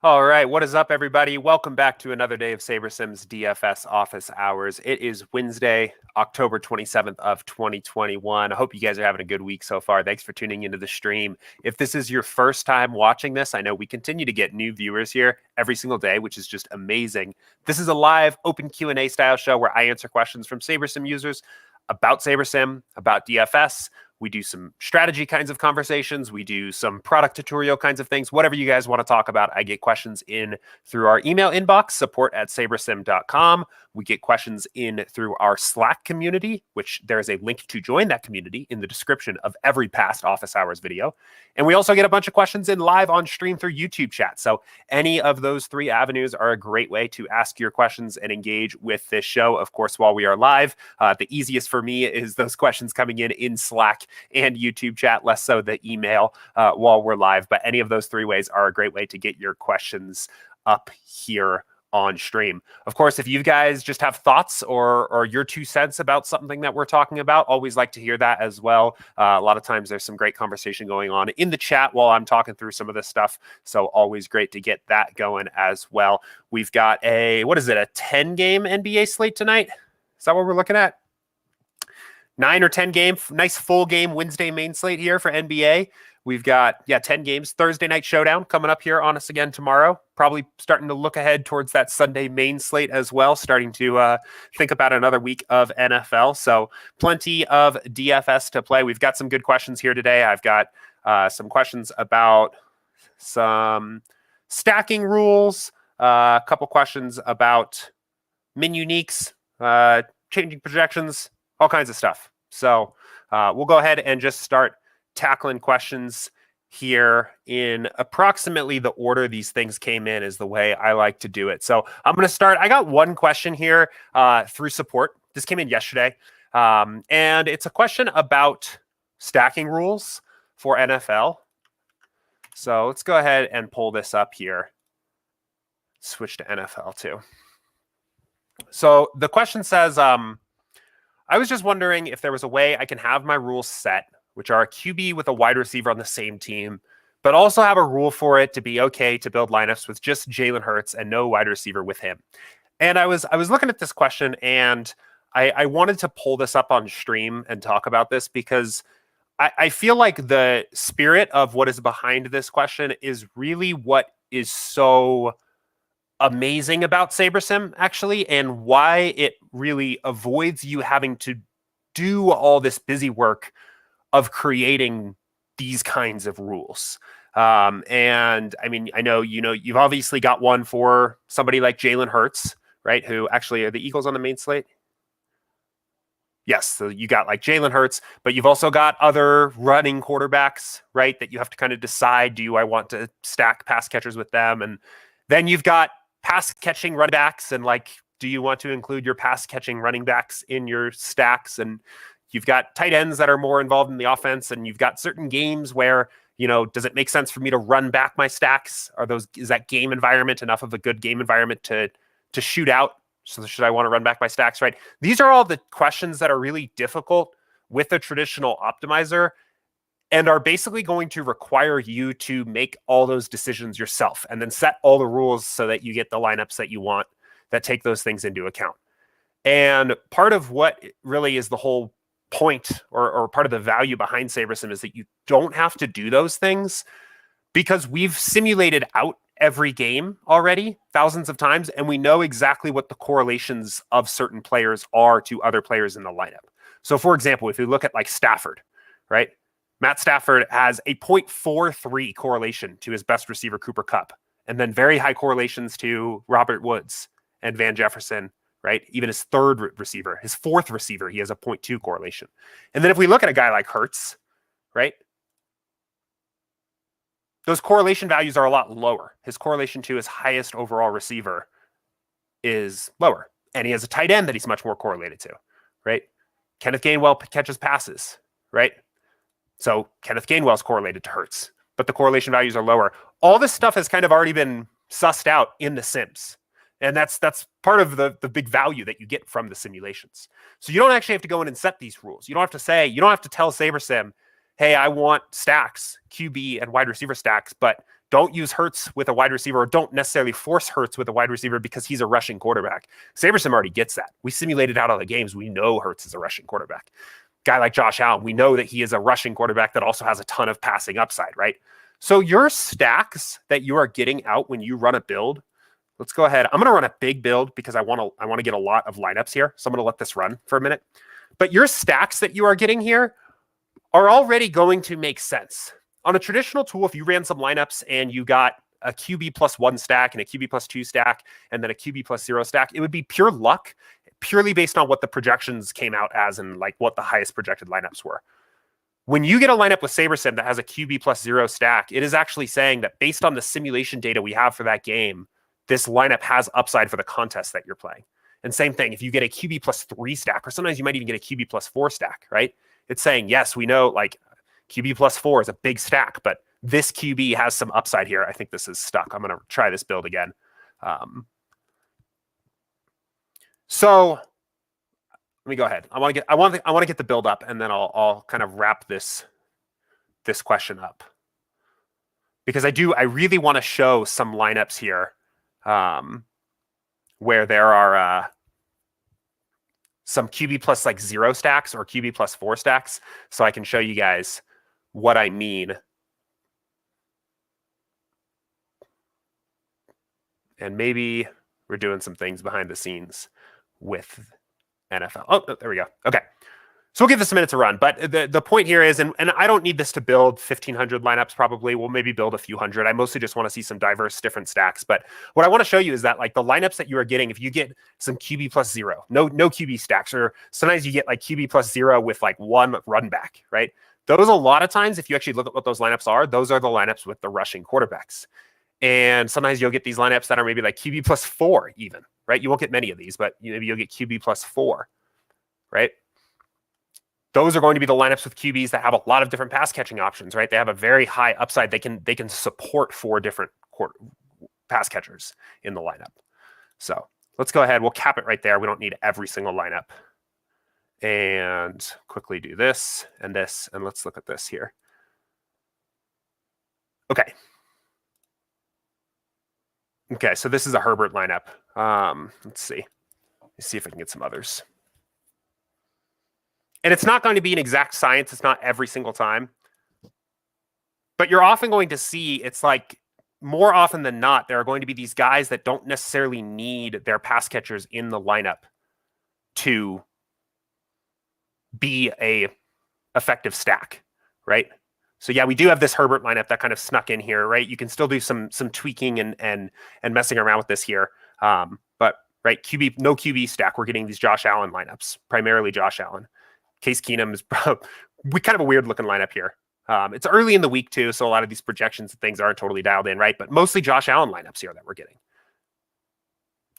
All right, what is up, everybody? Welcome back to another day of SaberSim's DFS Office Hours. It is Wednesday, October 27th of 2021. I hope you guys are having a good week so far. Thanks for tuning into the stream. If this is your first time watching this, I know we continue to get new viewers here every single day, which is just amazing. This is a live open Q&A style show where I answer questions from SaberSim users about SaberSim, about DFS. We do some strategy kinds of conversations. We do some product tutorial kinds of things. Whatever you guys want to talk about, I get questions in through our email inbox, support@sabersim.com. We get questions in through our Slack community, which there is a link to join that community in the description of every past office hours video. And we also get a bunch of questions in live on stream through YouTube chat. So any of those three avenues are a great way to ask your questions and engage with this show, of course, while we are live. The easiest for me is those questions coming in Slack and YouTube chat, less so the email while we're live. But any of those three ways are a great way to get your questions up here on stream. Of course, if you guys just have thoughts or your 2 cents about something that we're talking about, always like to hear that as well. A lot of times there's some great conversation going on in the chat while I'm talking through some of this stuff. So always great to get that going as well. We've got a 10-game NBA slate tonight? Is that what we're looking at? 9 or 10 game, nice full game Wednesday main slate here for NBA. We've got, 10 games. Thursday night showdown coming up here on us again tomorrow. Probably starting to look ahead towards that Sunday main slate as well, starting to think about another week of NFL. So plenty of DFS to play. We've got some good questions here today. I've got some questions about some stacking rules, a couple questions about min uniques, changing projections, all kinds of stuff. So we'll go ahead and just start tackling questions here in approximately the order these things came in is the way I like to do it. So I'm going to start. I got one question here through support. This came in yesterday. And it's a question about stacking rules for NFL. So let's go ahead and pull this up here. Switch to NFL too. So the question says, I was just wondering if there was a way I can have my rules set, which are a QB with a wide receiver on the same team, but also have a rule for it to be okay to build lineups with just Jalen Hurts and no wide receiver with him. And I was looking at this question, and I wanted to pull this up on stream and talk about this because I feel like the spirit of what is behind this question is really what is so amazing about SaberSim, actually, and why it really avoids you having to do all this busy work of creating these kinds of rules. And I mean, I know, you've obviously got one for somebody like Jalen Hurts, right? Who actually, are the Eagles on the main slate? Yes, so you got like Jalen Hurts, but you've also got other running quarterbacks, right? That you have to kind of decide, do I want to stack pass catchers with them? And then you've got pass catching running backs, and do you want to include your pass catching running backs in your stacks? And you've got tight ends that are more involved in the offense, and you've got certain games where, does it make sense for me to run back my stacks? Is that game environment enough of a good game environment to shoot out? So should I want to run back my stacks, right? These are all the questions that are really difficult with a traditional optimizer and are basically going to require you to make all those decisions yourself and then set all the rules so that you get the lineups that you want that take those things into account. And part of what really is the whole point or part of the value behind SaberSim is that you don't have to do those things because we've simulated out every game already thousands of times, and we know exactly what the correlations of certain players are to other players in the lineup. So for example, if you look at like Stafford, right? Matt Stafford has a 0.43 correlation to his best receiver, Cooper Kupp, and then very high correlations to Robert Woods and Van Jefferson, right? Even his third receiver, his fourth receiver, he has a 0.2 correlation. And then if we look at a guy like Hurts, right? Those correlation values are a lot lower. His correlation to his highest overall receiver is lower. And he has a tight end that he's much more correlated to, right? Kenneth Gainwell catches passes, right? So Kenneth Gainwell's correlated to Hurts, but the correlation values are lower. All this stuff has kind of already been sussed out in the sims. And that's part of the big value that you get from the simulations. So you don't actually have to go in and set these rules. You don't have to tell SaberSim, hey, I want stacks, QB and wide receiver stacks, but Don't use Hurts with a wide receiver, or don't necessarily force Hurts with a wide receiver because he's a rushing quarterback. SaberSim already gets that. We simulated out all the games. We know Hurts is a rushing quarterback. Guy like Josh Allen, we know that he is a rushing quarterback that also has a ton of passing upside, right? So your stacks that you are getting out when you run a build, let's go ahead. I'm going to run a big build because I want to get a lot of lineups here. So I'm going to let this run for a minute. But your stacks that you are getting here are already going to make sense. On a traditional tool, if you ran some lineups and you got a QB +1 stack and a QB +2 stack and then a QB +0 stack, it would be pure luck, purely based on what the projections came out as and like what the highest projected lineups were. When you get a lineup with SaberSim that has a QB +0 stack, it is actually saying that based on the simulation data we have for that game, this lineup has upside for the contest that you're playing. And same thing, if you get a QB +3 stack, or sometimes you might even get a QB +4 stack, right? It's saying, yes, we know like QB +4 is a big stack, but this QB has some upside here. I think this is stuck. I'm going to try this build again. So let me go ahead. I want to get the build up, and then I'll kind of wrap this question up, because I really want to show some lineups here where there are some QB +0 stacks or QB +4 stacks, so I can show you guys what I mean. And maybe we're doing some things behind the scenes with NFL. Oh, there we go. Okay. So we'll give this a minute to run. But the point here is, and I don't need this to build 1,500 lineups probably. We'll maybe build a few hundred. I mostly just want to see some diverse different stacks. But what I want to show you is that like the lineups that you are getting, if you get some QB +0, no QB stacks, or sometimes you get like QB +0 with like one run back, right? Those a lot of times, if you actually look at what those lineups are, those are the lineups with the rushing quarterbacks. And sometimes you'll get these lineups that are maybe like QB +4 even, right? You won't get many of these, but maybe you'll get QB +4, right? Those are going to be the lineups with QBs that have a lot of different pass catching options, right? They have a very high upside. They can support 4 different pass catchers in the lineup. So let's go ahead. We'll cap it right there. We don't need every single lineup. And quickly do this, and let's look at this here. Okay. Okay, so this is a Herbert lineup. Let's see. Let's see if I can get some others. And it's not going to be an exact science. It's not every single time. But you're often going to see, it's like more often than not, there are going to be these guys that don't necessarily need their pass catchers in the lineup to be a effective stack, right? So yeah, we do have this Herbert lineup that kind of snuck in here, right? You can still do some tweaking and messing around with this here. But right, no QB stack. We're getting these Josh Allen lineups, primarily Josh Allen. Case Keenum is kind of a weird looking lineup here. It's early in the week too, so a lot of these projections and things aren't totally dialed in, right? But mostly Josh Allen lineups here that we're getting.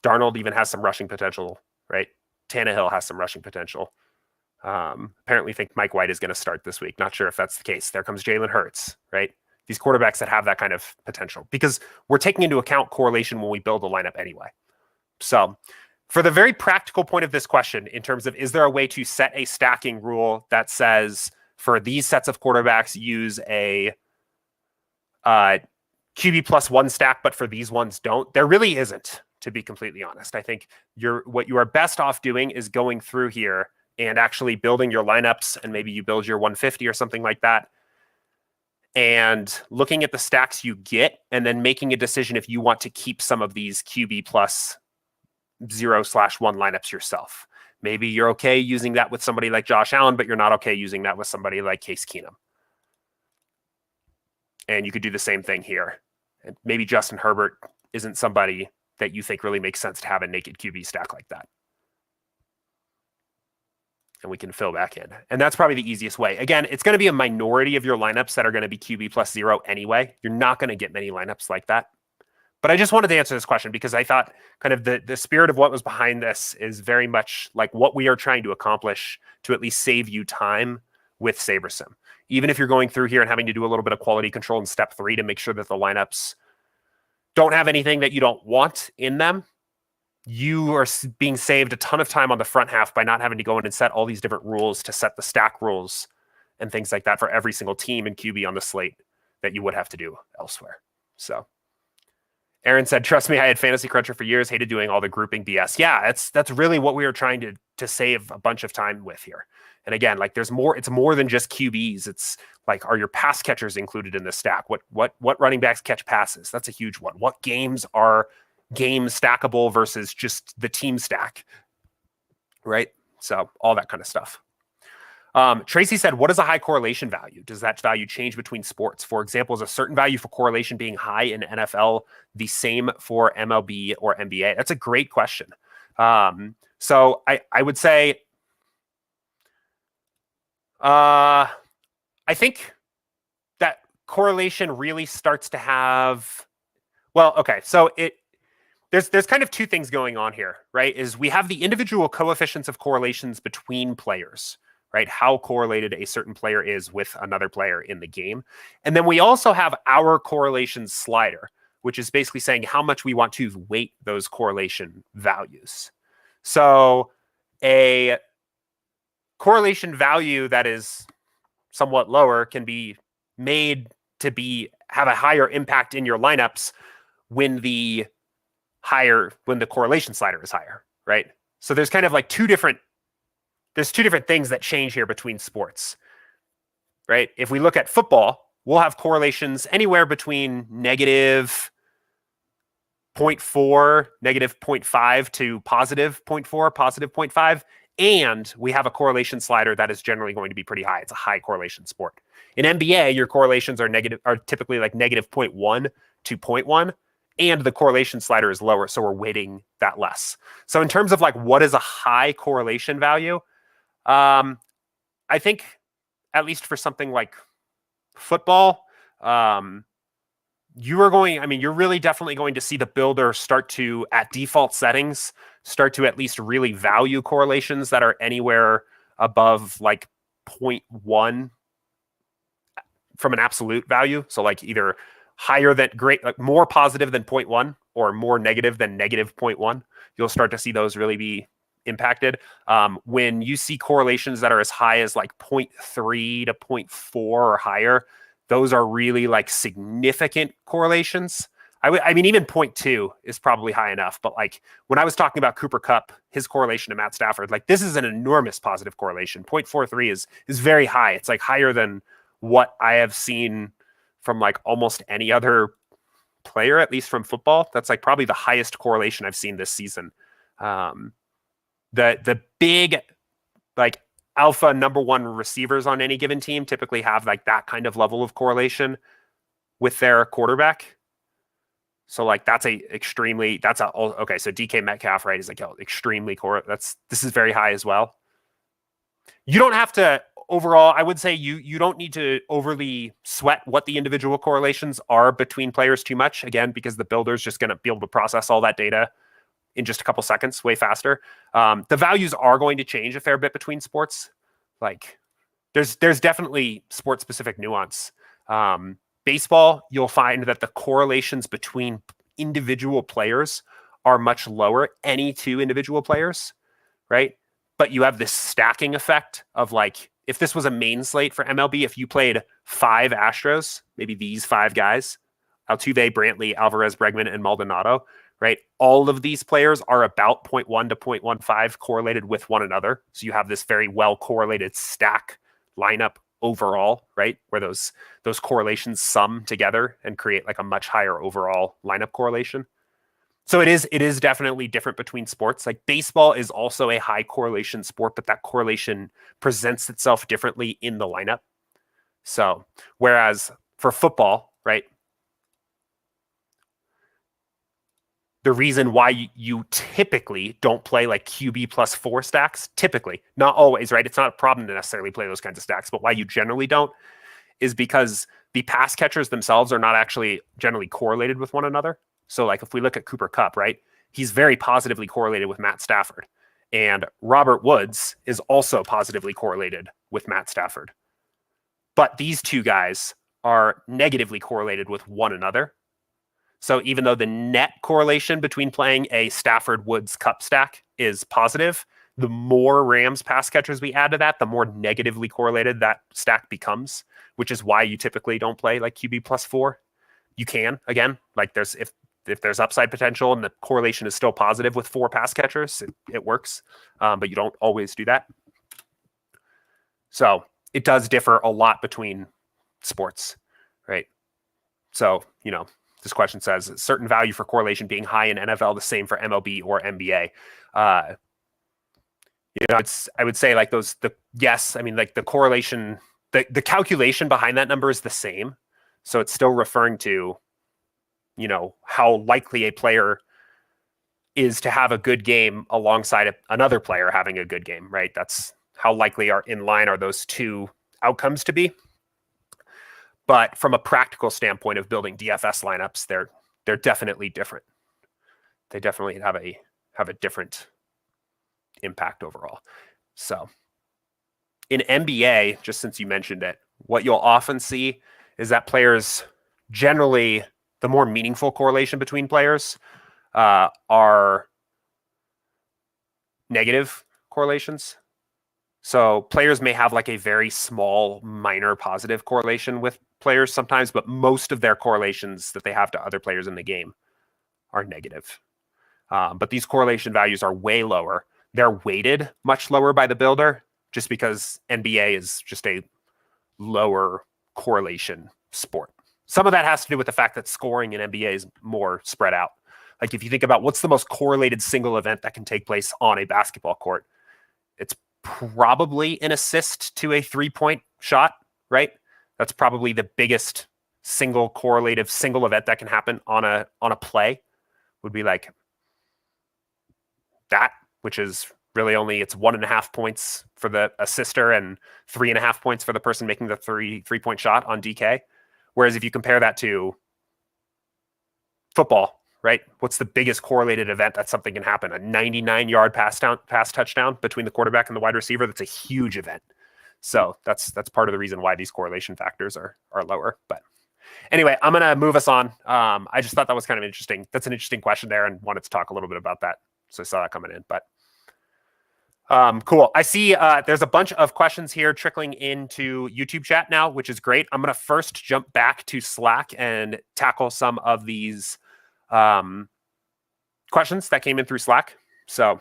Darnold even has some rushing potential, right? Tannehill has some rushing potential. Apparently think Mike White is going to start this week. Not sure if that's the case. There comes Jalen Hurts, right? These quarterbacks that have that kind of potential, because we're taking into account correlation when we build a lineup anyway. So for the very practical point of this question, in terms of, is there a way to set a stacking rule that says for these sets of quarterbacks, use a QB +1 stack, but for these ones don't? There really isn't, to be completely honest. I think what you are best off doing is going through here and actually building your lineups, and maybe you build your 150 or something like that, and looking at the stacks you get, and then making a decision if you want to keep some of these QB +0/1 lineups yourself. Maybe you're okay using that with somebody like Josh Allen, but you're not okay using that with somebody like Case Keenum. And you could do the same thing here. And maybe Justin Herbert isn't somebody that you think really makes sense to have a naked QB stack like that. And we can fill back in. And that's probably the easiest way. Again, it's going to be a minority of your lineups that are going to be QB +0 anyway. You're not going to get many lineups like that. But I just wanted to answer this question because I thought kind of the spirit of what was behind this is very much like what we are trying to accomplish to at least save you time with SaberSim. Even if you're going through here and having to do a little bit of quality control in step 3 to make sure that the lineups don't have anything that you don't want in them, you are being saved a ton of time on the front half by not having to go in and set all these different rules to set the stack rules and things like that for every single team and QB on the slate that you would have to do elsewhere. So Aaron said, trust me, I had Fantasy Cruncher for years, hated doing all the grouping BS. Yeah, that's really what we were trying to save a bunch of time with here. And again, like it's more than just QBs. It's like, are your pass catchers included in the stack? What running backs catch passes? That's a huge one. What games are game stackable versus just the team stack? Right? So all that kind of stuff. Tracy said, what is a high correlation value? Does that value change between sports? For example, is a certain value for correlation being high in NFL the same for MLB or NBA? That's a great question. So I would say, I think that correlation really starts to have, well, okay. So there's kind of two things going on here, right? Is we have the individual coefficients of correlations between players, right? How correlated a certain player is with another player in the game. And then we also have our correlation slider, which is basically saying how much we want to weight those correlation values. So a correlation value that is somewhat lower can be made to have a higher impact in your lineups when the correlation slider is higher, right? So there's kind of like two different things that change here between sports, right? If we look at football, we'll have correlations anywhere between negative 0.4, negative 0.5 to positive 0.4, positive 0.5. And we have a correlation slider that is generally going to be pretty high. It's a high correlation sport. In NBA, your correlations are typically like negative 0.1 to 0.1. And the correlation slider is lower, so we're weighting that less. So in terms of like what is a high correlation value, I think at least for something like football, you're really definitely going to see the builder start to, at default settings, start to at least really value correlations that are anywhere above like 0.1 from an absolute value. So like either higher than like more positive than 0.1 or more negative than negative 0.1. You'll start to see those really be impacted. When you see correlations that are as high as like 0.3 to 0.4 or higher, those are really like significant correlations. I mean, even 0.2 is probably high enough. But like when I was talking about Cooper Kupp, his correlation to Matt Stafford, like this is an enormous positive correlation. 0.43 is very high. It's like higher than what I have seen from like almost any other player, at least from football. That's like probably the highest correlation I've seen this season. The big like alpha number one receivers on any given team typically have like that kind of level of correlation with their quarterback. So like okay. So DK Metcalf, right, is like extremely this is very high as well. You don't have to overall, I would say you don't need to overly sweat what the individual correlations are between players too much, again, because the builder's just going to be able to process all that data in just a couple seconds, way faster. The values are going to change a fair bit between sports. Like there's definitely sport-specific nuance. Baseball, you'll find that the correlations between individual players are much lower, any two individual players, right? But you have this stacking effect of like, if this was a main slate for MLB, if you played 5 Astros, maybe these 5 guys, Altuve, Brantley, Alvarez, Bregman, and Maldonado, right? All of these players are about 0.1 to 0.15 correlated with one another. So you have this very well correlated stack lineup overall, right? Where those correlations sum together and create like a much higher overall lineup correlation. So it is definitely different between sports. Like baseball is also a high correlation sport, but that correlation presents itself differently in the lineup. So whereas for football, right, the reason why you typically don't play like QB plus 4 stacks, typically, not always, right? It's not a problem to necessarily play those kinds of stacks, but why you generally don't is because the pass catchers themselves are not actually generally correlated with one another. So like if we look at Cooper Kupp, right, he's very positively correlated with Matt Stafford. And Robert Woods is also positively correlated with Matt Stafford. But these two guys are negatively correlated with one another. So even though the net correlation between playing a Stafford Woods Kupp stack is positive, the more Rams pass catchers we add to that, the more negatively correlated that stack becomes, which is why you typically don't play like QB plus 4. you can, again, like if there's upside potential and the correlation is still positive with 4 pass catchers, it works. But you don't always do that. So it does differ a lot between sports, right? So, this question says certain value for correlation being high in NFL, the same for MLB or NBA. I would say like yes, I mean, like the correlation, the calculation behind that number is the same. So it's still referring to, how likely a player is to have a good game alongside another player having a good game, right? That's how likely in line are those two outcomes to be. But from a practical standpoint of building DFS lineups, they're definitely different. They definitely have a different impact overall. So in NBA, just since you mentioned it, what you'll often see is that players generally, the more meaningful correlation between players are negative correlations. So players may have like a very small, minor positive correlation with players sometimes, but most of their correlations that they have to other players in the game are negative. But these correlation values are way lower. They're weighted much lower by the builder just because NBA is just a lower correlation sport. Some of that has to do with the fact that scoring in NBA is more spread out. Like if you think about what's the most correlated single event that can take place on a basketball court, it's probably an assist to a 3-point shot, right? That's probably the biggest single correlative single event that can happen on a play would be like that, which is really it's 1.5 points for the assister and 3.5 points for the person making the three-point shot on DK. Whereas if you compare that to football, right? What's the biggest correlated event that something can happen? A 99-yard pass touchdown between the quarterback and the wide receiver. That's a huge event. So that's part of the reason why these correlation factors are lower. But anyway, I'm going to move us on. I just thought that was kind of interesting. That's an interesting question there and wanted to talk a little bit about that. So I saw that coming in. But cool. I see there's a bunch of questions here trickling into YouTube chat now, which is great. I'm going to first jump back to Slack and tackle some of these questions that came in through Slack. So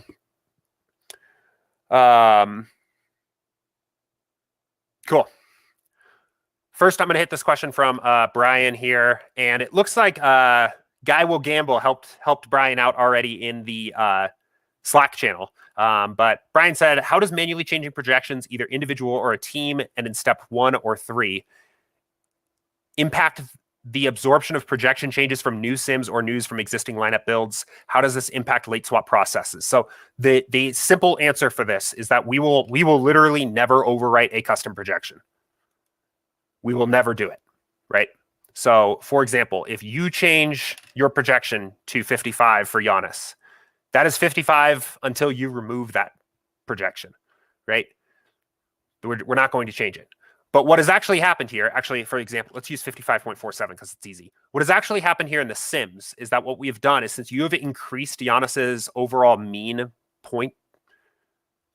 cool. First, I'm going to hit this question from Brian here. And it looks like Guy Will Gamble helped Brian out already in the Slack channel. But Brian said, how does manually changing projections, either individual or a team, and in step 1 or 3, impact the absorption of projection changes from new sims or news from existing lineup builds? How does this impact late swap processes? So the simple answer for this is that we will literally never overwrite a custom projection. We will never do it, right? So for example, if you change your projection to 55 for Giannis, that is 55 until you remove that projection, right? We're not going to change it. But what has actually happened here, actually, for example, let's use 55.47 because it's easy. What has actually happened here in the Sims is that what we have done is, since you have increased Giannis's overall mean point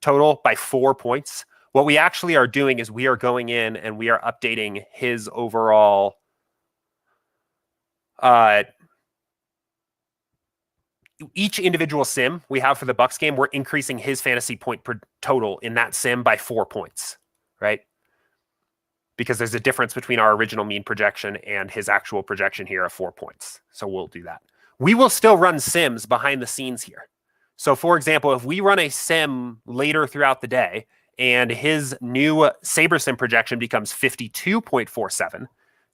total by 4 points, what we actually are doing is we are going in and we are updating his overall each individual sim we have for the Bucks game, we're increasing his fantasy point per total in that sim by 4 points, right? Because there's a difference between our original mean projection and his actual projection here of 4 points. So we'll do that. We will still run sims behind the scenes here. So for example, if we run a sim later throughout the day and his new SaberSim projection becomes 52.47,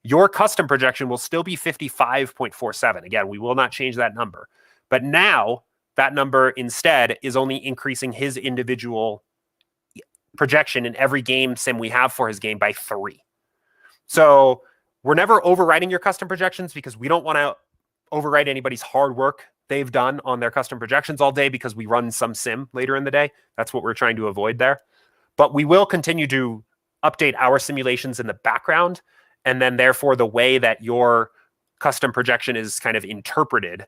your custom projection will still be 55.47. Again, we will not change that number. But now that number instead is only increasing his individual projection in every game sim we have for his game by 3. So we're never overriding your custom projections because we don't want to override anybody's hard work they've done on their custom projections all day because we run some sim later in the day. That's what we're trying to avoid there. But we will continue to update our simulations in the background. And then therefore the way that your custom projection is kind of interpreted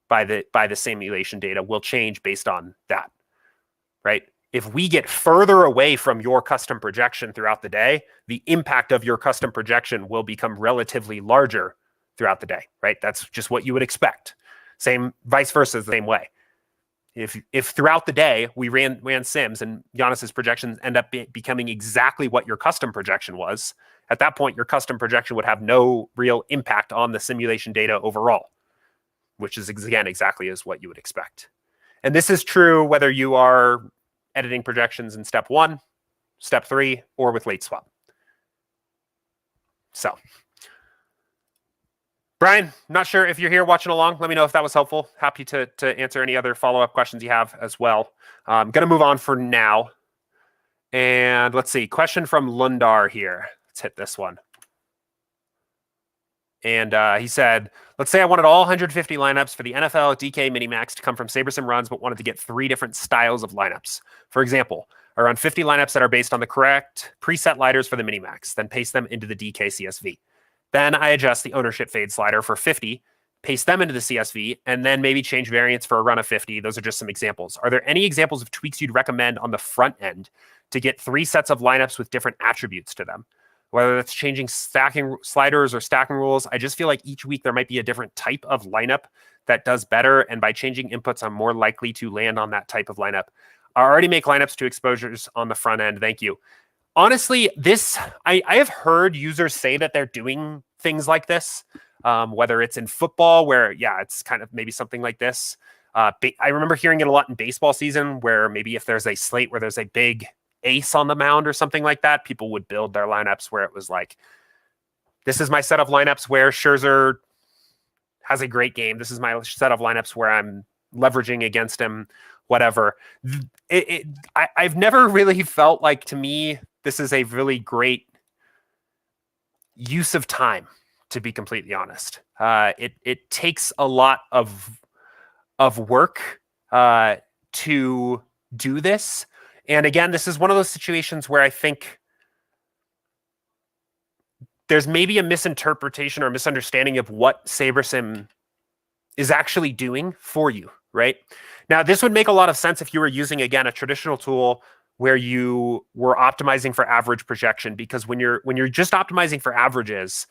by the simulation data will change based on that, right? If we get further away from your custom projection throughout the day, the impact of your custom projection will become relatively larger throughout the day, right? That's just what you would expect. Same vice versa, the same way. If throughout the day we ran sims and Giannis's projections end up becoming exactly what your custom projection was, at that point your custom projection would have no real impact on the simulation data overall, which is again exactly as what you would expect. And this is true whether you are editing projections in step 1, step 3, or with late swap. So, Brian, not sure if you're here watching along. Let me know if that was helpful. Happy to answer any other follow-up questions you have as well. I'm going to move on for now. And let's see. Question from Lundar here. Let's hit this one. And he said, let's say I wanted all 150 lineups for the NFL DK Minimax to come from SaberSim runs, but wanted to get 3 different styles of lineups. For example, I run 50 lineups that are based on the correct preset lighters for the Minimax, then paste them into the DK CSV. Then I adjust the ownership fade slider for 50, paste them into the CSV, and then maybe change variants for a run of 50. Those are just some examples. Are there any examples of tweaks you'd recommend on the front end to get 3 sets of lineups with different attributes to them? Whether that's changing stacking sliders or stacking rules, I just feel like each week there might be a different type of lineup that does better. And by changing inputs, I'm more likely to land on that type of lineup. I already make lineups to exposures on the front end. Thank you. Honestly, I have heard users say that they're doing things like this, whether it's in football where, yeah, it's kind of maybe something like this. I remember hearing it a lot in baseball season where maybe if there's a slate where there's a big ace on the mound or something like that, people would build their lineups where it was like, this is my set of lineups where Scherzer has a great game. This is my set of lineups where I'm leveraging against him, whatever. I've never really felt like, to me, this is a really great use of time, to be completely honest. It takes a lot of work to do this. And again, this is one of those situations where I think there's maybe a misinterpretation or misunderstanding of what SaberSim is actually doing for you, right? Now, this would make a lot of sense if you were using, again, a traditional tool where you were optimizing for average projection, because when you're just optimizing for averages,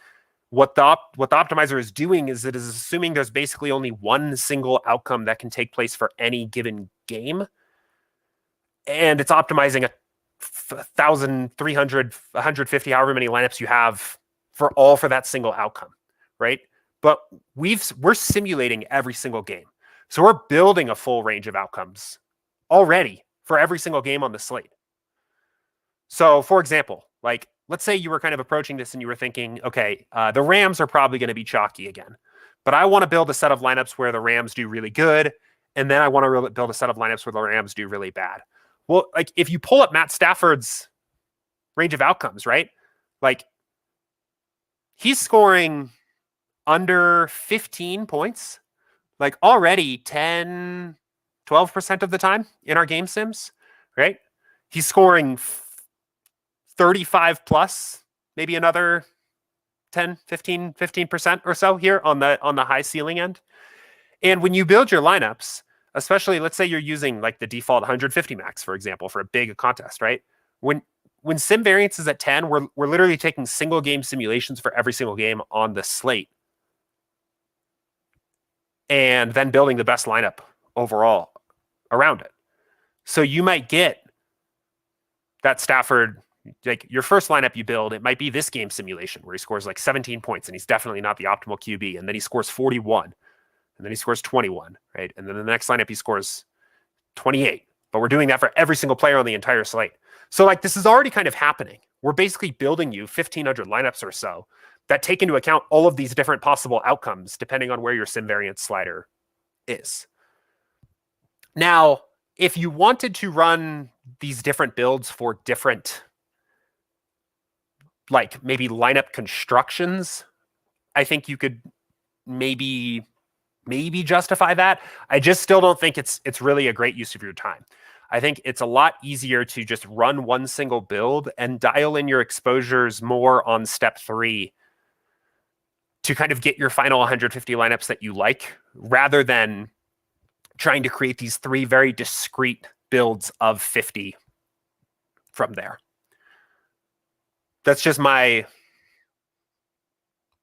what the optimizer is doing is it is assuming there's basically only one single outcome that can take place for any given game. And it's optimizing 1,000, 300, 150, however many lineups you have for that single outcome, right? But we're simulating every single game. So we're building a full range of outcomes already for every single game on the slate. So for example, like, let's say you were kind of approaching this and you were thinking, okay, the Rams are probably going to be chalky again, but I want to build a set of lineups where the Rams do really good. And then I want to build a set of lineups where the Rams do really bad. Well, like, if you pull up Matt Stafford's range of outcomes, right? Like, he's scoring under 15 points, like already 10, 12% of the time in our game sims, right? He's scoring 35 plus, maybe another 10, 15% or so here on the high ceiling end. And when you build your lineups, especially, let's say you're using like the default 150 max, for example, for a big contest, right? When sim variance is at 10, we're literally taking single game simulations for every single game on the slate and then building the best lineup overall around it. So you might get that Stafford, like your first lineup you build, it might be this game simulation where he scores like 17 points and he's definitely not the optimal QB. And then he scores 41. And then he scores 21, right? And then the next lineup, he scores 28. But we're doing that for every single player on the entire slate. So like, this is already kind of happening. We're basically building you 1,500 lineups or so that take into account all of these different possible outcomes, depending on where your sim variance slider is. Now, if you wanted to run these different builds for different, like maybe lineup constructions, I think you could maybe justify that. I just still don't think it's really a great use of your time. I think it's a lot easier to just run one single build and dial in your exposures more on step 3 to kind of get your final 150 lineups that you like, rather than trying to create these 3 very discrete builds of 50 from there. That's just my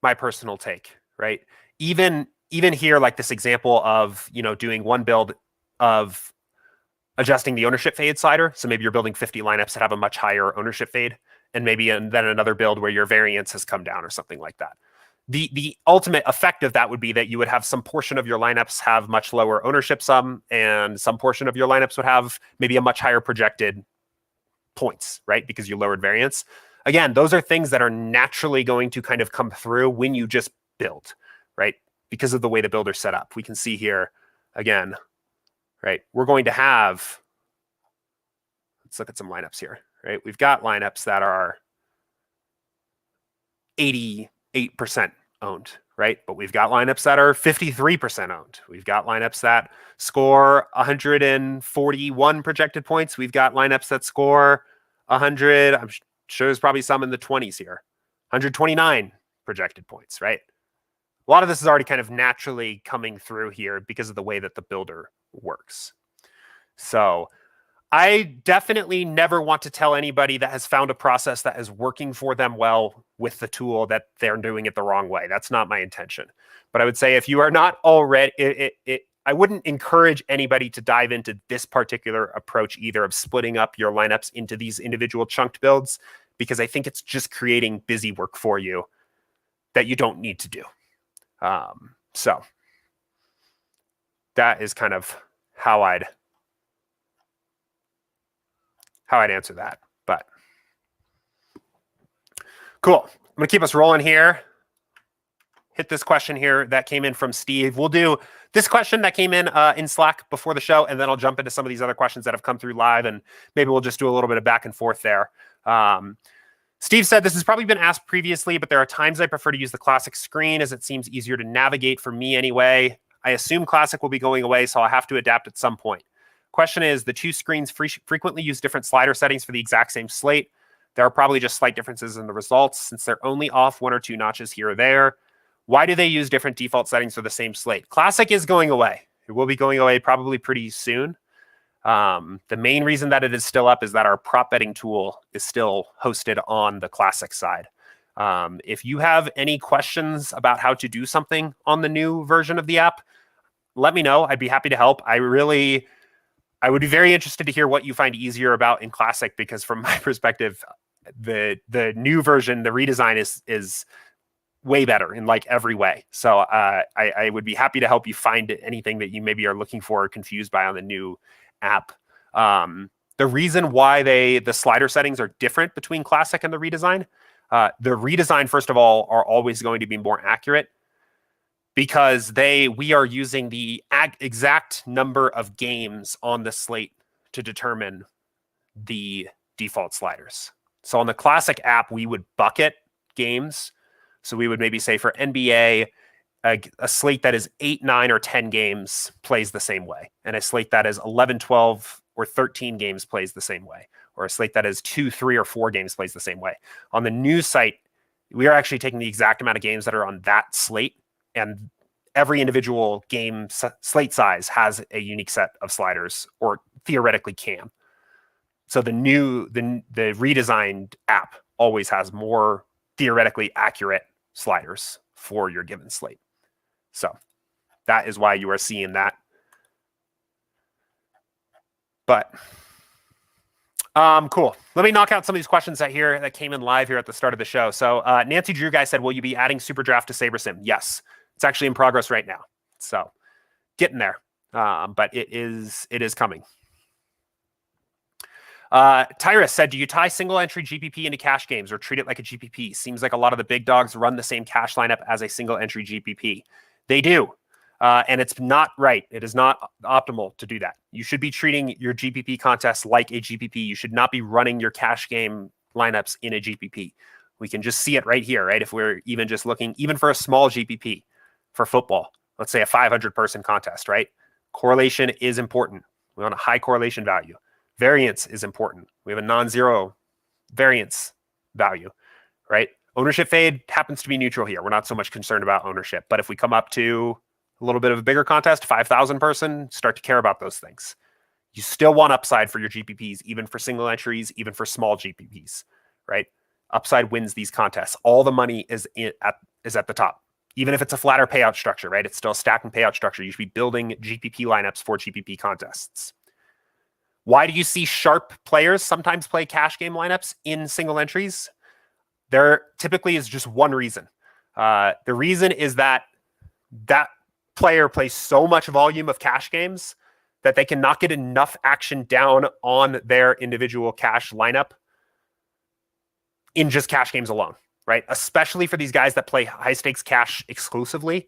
personal take, right? Even here, like this example of, doing one build of adjusting the ownership fade slider. So maybe you're building 50 lineups that have a much higher ownership fade, and then another build where your variance has come down or something like that. The ultimate effect of that would be that you would have some portion of your lineups have much lower ownership sum, and some portion of your lineups would have maybe a much higher projected points, right? Because you lowered variance. Again, those are things that are naturally going to kind of come through when you just build, right? Because of the way the builder's set up. We can see here, again, right? We're going to have, let's look at some lineups here, right? We've got lineups that are 88% owned, right? But we've got lineups that are 53% owned. We've got lineups that score 141 projected points. We've got lineups that score 100. I'm sure there's probably some in the 20s here. 129 projected points, right? A lot of this is already kind of naturally coming through here because of the way that the builder works. So I definitely never want to tell anybody that has found a process that is working for them well with the tool that they're doing it the wrong way. That's not my intention. But I would say if you are not already, I wouldn't encourage anybody to dive into this particular approach either of splitting up your lineups into these individual chunked builds, because I think it's just creating busy work for you that you don't need to do. So that is kind of how I'd answer that. But cool. I'm going to keep us rolling here. Hit this question here that came in from Steve. We'll do this question that came in Slack before the show, and then I'll jump into some of these other questions that have come through live, and maybe we'll just do a little bit of back and forth there. Steve said, this has probably been asked previously, but there are times I prefer to use the classic screen as it seems easier to navigate for me anyway. I assume classic will be going away, so I'll have to adapt at some point. Question is, the two screens frequently use different slider settings for the exact same slate. There are probably just slight differences in the results since they're only off 1 or 2 notches here or there. Why do they use different default settings for the same slate? Classic is going away. It will be going away probably pretty soon. The main reason that it is still up is that our prop betting tool is still hosted on the classic side. If you have any questions about how to do something on the new version of the app, let me know. I'd be happy to help. I would be very interested to hear what you find easier about in classic, because from my perspective, the new version, the redesign is way better in like every way. So I would be happy to help you find anything that you maybe are looking for or confused by on the new app. The reason why the slider settings are different between classic and the redesign, first of all, are always going to be more accurate, because we are using the exact number of games on the slate to determine the default sliders. So on the classic app, we would bucket games. So we would maybe say for NBA, a slate that is 8, 9, or 10 games plays the same way. And a slate that is 11, 12, or 13 games plays the same way. Or a slate that is 2, 3, or 4 games plays the same way. On the new site, we are actually taking the exact amount of games that are on that slate, and every individual game slate size has a unique set of sliders, or theoretically can. So the redesigned app always has more theoretically accurate sliders for your given slate. So that is why you are seeing that. But cool. Let me knock out some of these questions that came in live here at the start of the show. So Nancy Drew guy said, will you be adding SuperDraft to SaberSim? Yes. It's actually in progress right now. So getting there. But it is coming. Tyrus said, do you tie single entry GPP into cash games or treat it like a GPP? Seems like a lot of the big dogs run the same cash lineup as a single entry GPP. They do. And it's not right. It is not optimal to do that. You should be treating your GPP contests like a GPP. You should not be running your cash game lineups in a GPP. We can just see it right here, right? If we're even just looking, even for a small GPP for football, let's say a 500-person contest, right? Correlation is important. We want a high correlation value. Variance is important. We have a non-zero variance value, right? Ownership fade happens to be neutral here. We're not so much concerned about ownership. But if we come up to a little bit of a bigger contest, 5,000 person, start to care about those things. You still want upside for your GPPs, even for single entries, even for small GPPs, right? Upside wins these contests. All the money is at the top. Even if it's a flatter payout structure, right? It's still a stack and payout structure. You should be building GPP lineups for GPP contests. Why do you see sharp players sometimes play cash game lineups in single entries? There typically is just one reason. The reason is that player plays so much volume of cash games that they cannot get enough action down on their individual cash lineup in just cash games alone, right? Especially for these guys that play high stakes cash exclusively.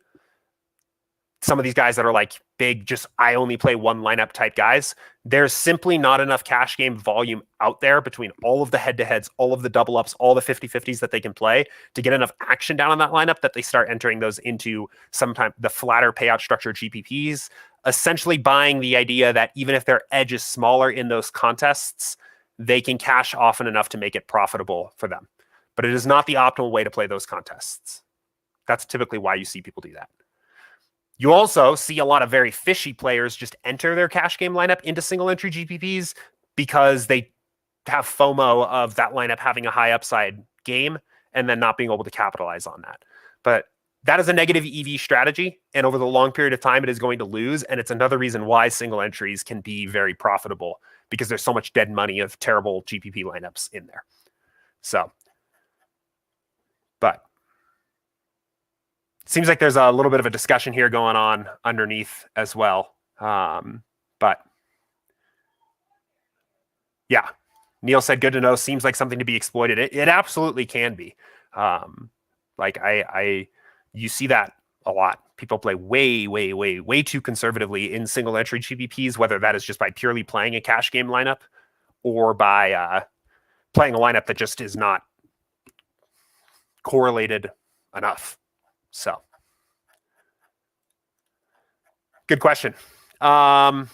Some of these guys that are like big, just I only play one lineup type guys, there's simply not enough cash game volume out there between all of the head-to-heads, all of the double ups, all the 50-50s that they can play to get enough action down on that lineup that they start entering those into sometime the flatter payout structure GPPs, essentially buying the idea that even if their edge is smaller in those contests, they can cash often enough to make it profitable for them. But it is not the optimal way to play those contests. That's typically why you see people do that. You also see a lot of very fishy players just enter their cash game lineup into single entry GPPs because they have FOMO of that lineup having a high upside game and then not being able to capitalize on that. But that is a negative EV strategy. And over the long period of time, it is going to lose. And it's another reason why single entries can be very profitable because there's so much dead money of terrible GPP lineups in there. So, but seems like there's a little bit of a discussion here going on underneath as well. But yeah, Neil said, good to know. Seems like something to be exploited. It absolutely can be. Like you see that a lot. People play way too conservatively in single entry GPPs, whether that is just by purely playing a cash game lineup or by playing a lineup that just is not correlated enough. So, good question. Valiant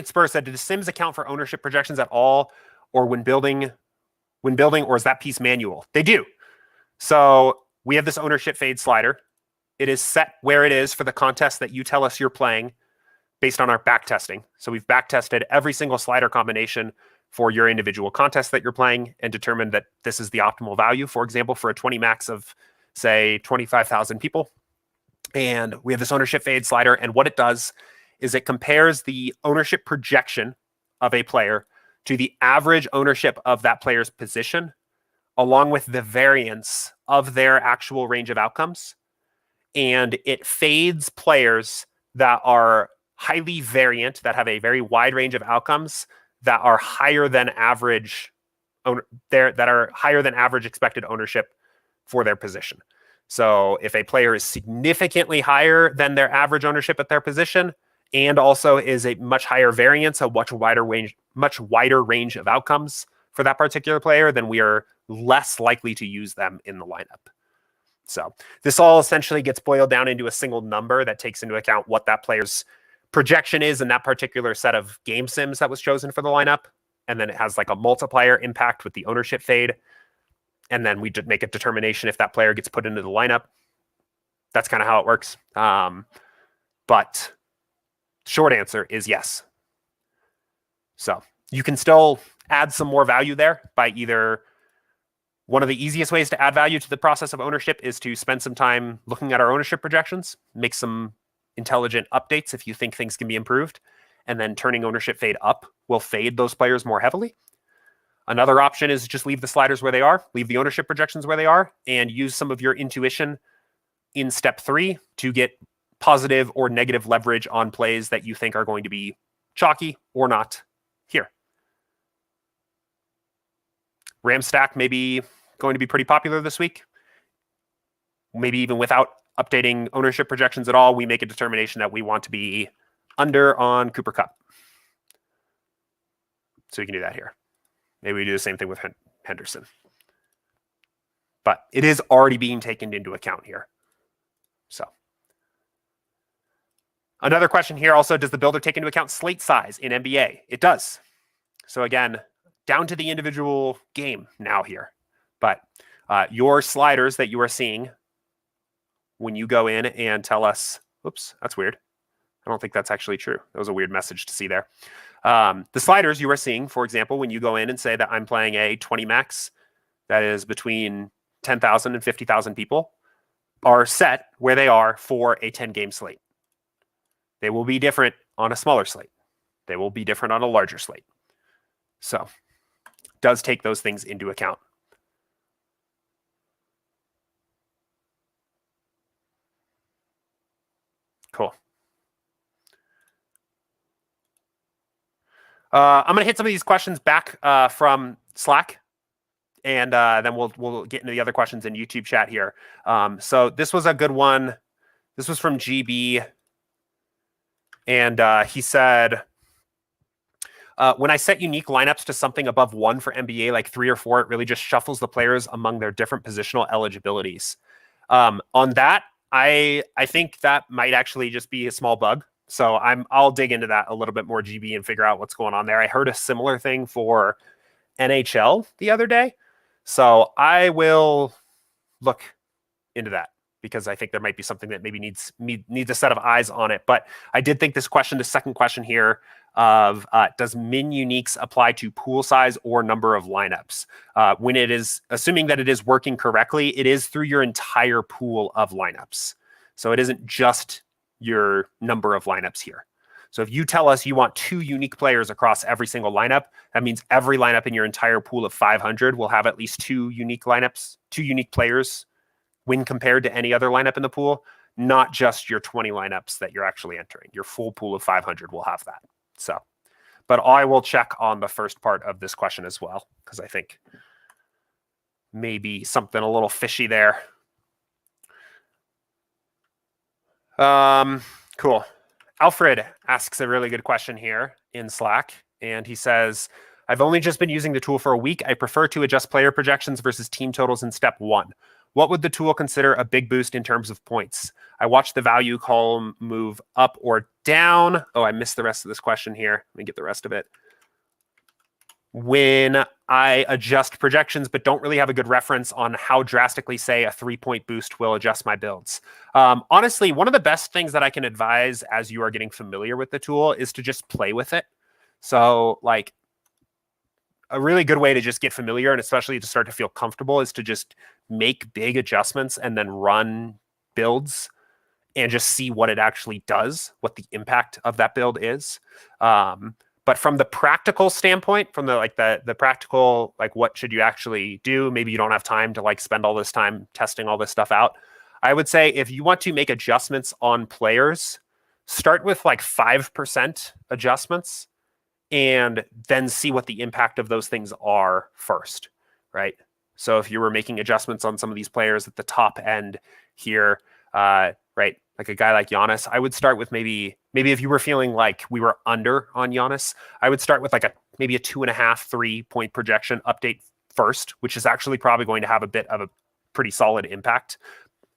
Spur said, did the Sims account for ownership projections at all or when building, or is that piece manual? They do. So we have this ownership fade slider. It is set where it is for the contest that you tell us you're playing based on our back testing. So we've back tested every single slider combination for your individual contest that you're playing and determined that this is the optimal value, for example, for a 20 max of, say, 25,000 people. And we have this ownership fade slider. And what it does is it compares the ownership projection of a player to the average ownership of that player's position, along with the variance of their actual range of outcomes. And it fades players that are highly variant, that have a very wide range of outcomes, that are higher than average expected ownership for their position. So if a player is significantly higher than their average ownership at their position and also is a much higher variance, a much wider range of outcomes for that particular player, then we are less likely to use them in the lineup. So this all essentially gets boiled down into a single number that takes into account what that player's projection is in that particular set of game sims that was chosen for the lineup. And then it has like a multiplier impact with the ownership fade. And then we make a determination if that player gets put into the lineup. That's kind of how it works. But short answer is yes. So you can still add some more value there by either one of the easiest ways to add value to the process of ownership is to spend some time looking at our ownership projections, make some intelligent updates if you think things can be improved, and then turning ownership fade up will fade those players more heavily. Another option is just leave the sliders where they are, leave the ownership projections where they are, and use some of your intuition in step 3 to get positive or negative leverage on plays that you think are going to be chalky or not here. Ram stack may be going to be pretty popular this week. Maybe even without updating ownership projections at all, we make a determination that we want to be under on Cooper Kupp. So we can do that here. Maybe we do the same thing with Henderson. But it is already being taken into account here. So another question here also, does the builder take into account slate size in NBA? It does. So again, down to the individual game now here. But your sliders that you are seeing when you go in and tell us, oops, that's weird. I don't think that's actually true. That was a weird message to see there. The sliders you are seeing, for example, when you go in and say that I'm playing a 20 max, that is between 10,000 and 50,000 people are set where they are for a 10-game slate. They will be different on a smaller slate. They will be different on a larger slate. So does take those things into account. Cool. I'm going to hit some of these questions back from Slack, and then we'll get into the other questions in YouTube chat here. So this was a good one. This was from GB, and he said, when I set unique lineups to something above 1 for NBA, like 3 or 4, it really just shuffles the players among their different positional eligibilities. On that, I think that might actually just be a small bug. So I'll dig into that a little bit more, GB, and figure out what's going on there. I heard a similar thing for NHL the other day. So I will look into that, because I think there might be something that maybe needs a set of eyes on it. But I did think this question, the second question here of does min uniques apply to pool size or number of lineups? When it is, assuming that it is working correctly, it is through your entire pool of lineups. So it isn't just your number of lineups here. So if you tell us you want 2 unique players across every single lineup, that means every lineup in your entire pool of 500 will have at least 2 unique lineups, 2 unique players when compared to any other lineup in the pool, not just your 20 lineups that you're actually entering. Your full pool of 500 will have that. So, but I will check on the first part of this question as well, because I think maybe something a little fishy there. Cool. Alfred asks a really good question here in Slack, and he says, I've only just been using the tool for a week. I prefer to adjust player projections versus team totals in step 1. What would the tool consider a big boost in terms of points? I watched the value column move up or down. Oh, I missed the rest of this question here. Let me get the rest of it. When I adjust projections, but don't really have a good reference on how drastically, say, a 3-point boost will adjust my builds. Honestly, one of the best things that I can advise as you are getting familiar with the tool is to just play with it. So, like, a really good way to just get familiar, and especially to start to feel comfortable, is to just make big adjustments and then run builds and just see what it actually does, what the impact of that build is. But from the practical standpoint, from the practical, like, what should you actually do? Maybe you don't have time to spend all this time testing all this stuff out. I would say if you want to make adjustments on players, start with 5% adjustments and then see what the impact of those things are first, right? So if you were making adjustments on some of these players at the top end here, right, like a guy like Giannis, I would start with maybe if you were feeling like we were under on Giannis, I would start with maybe a 2.5, 3-point projection update first, which is actually probably going to have a bit of a pretty solid impact,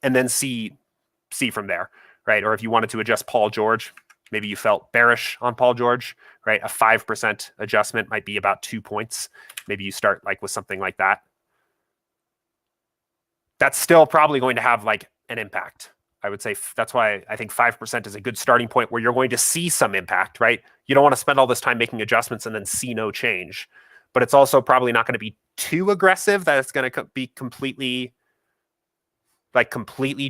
and then see from there, right? Or if you wanted to adjust Paul George, maybe you felt bearish on Paul George, right? A 5% adjustment might be about 2 points. Maybe you start with something like that. That's still probably going to have an impact. I would say that's why I think 5% is a good starting point where you're going to see some impact, right? You don't want to spend all this time making adjustments and then see no change. But it's also probably not going to be too aggressive that it's going to be completely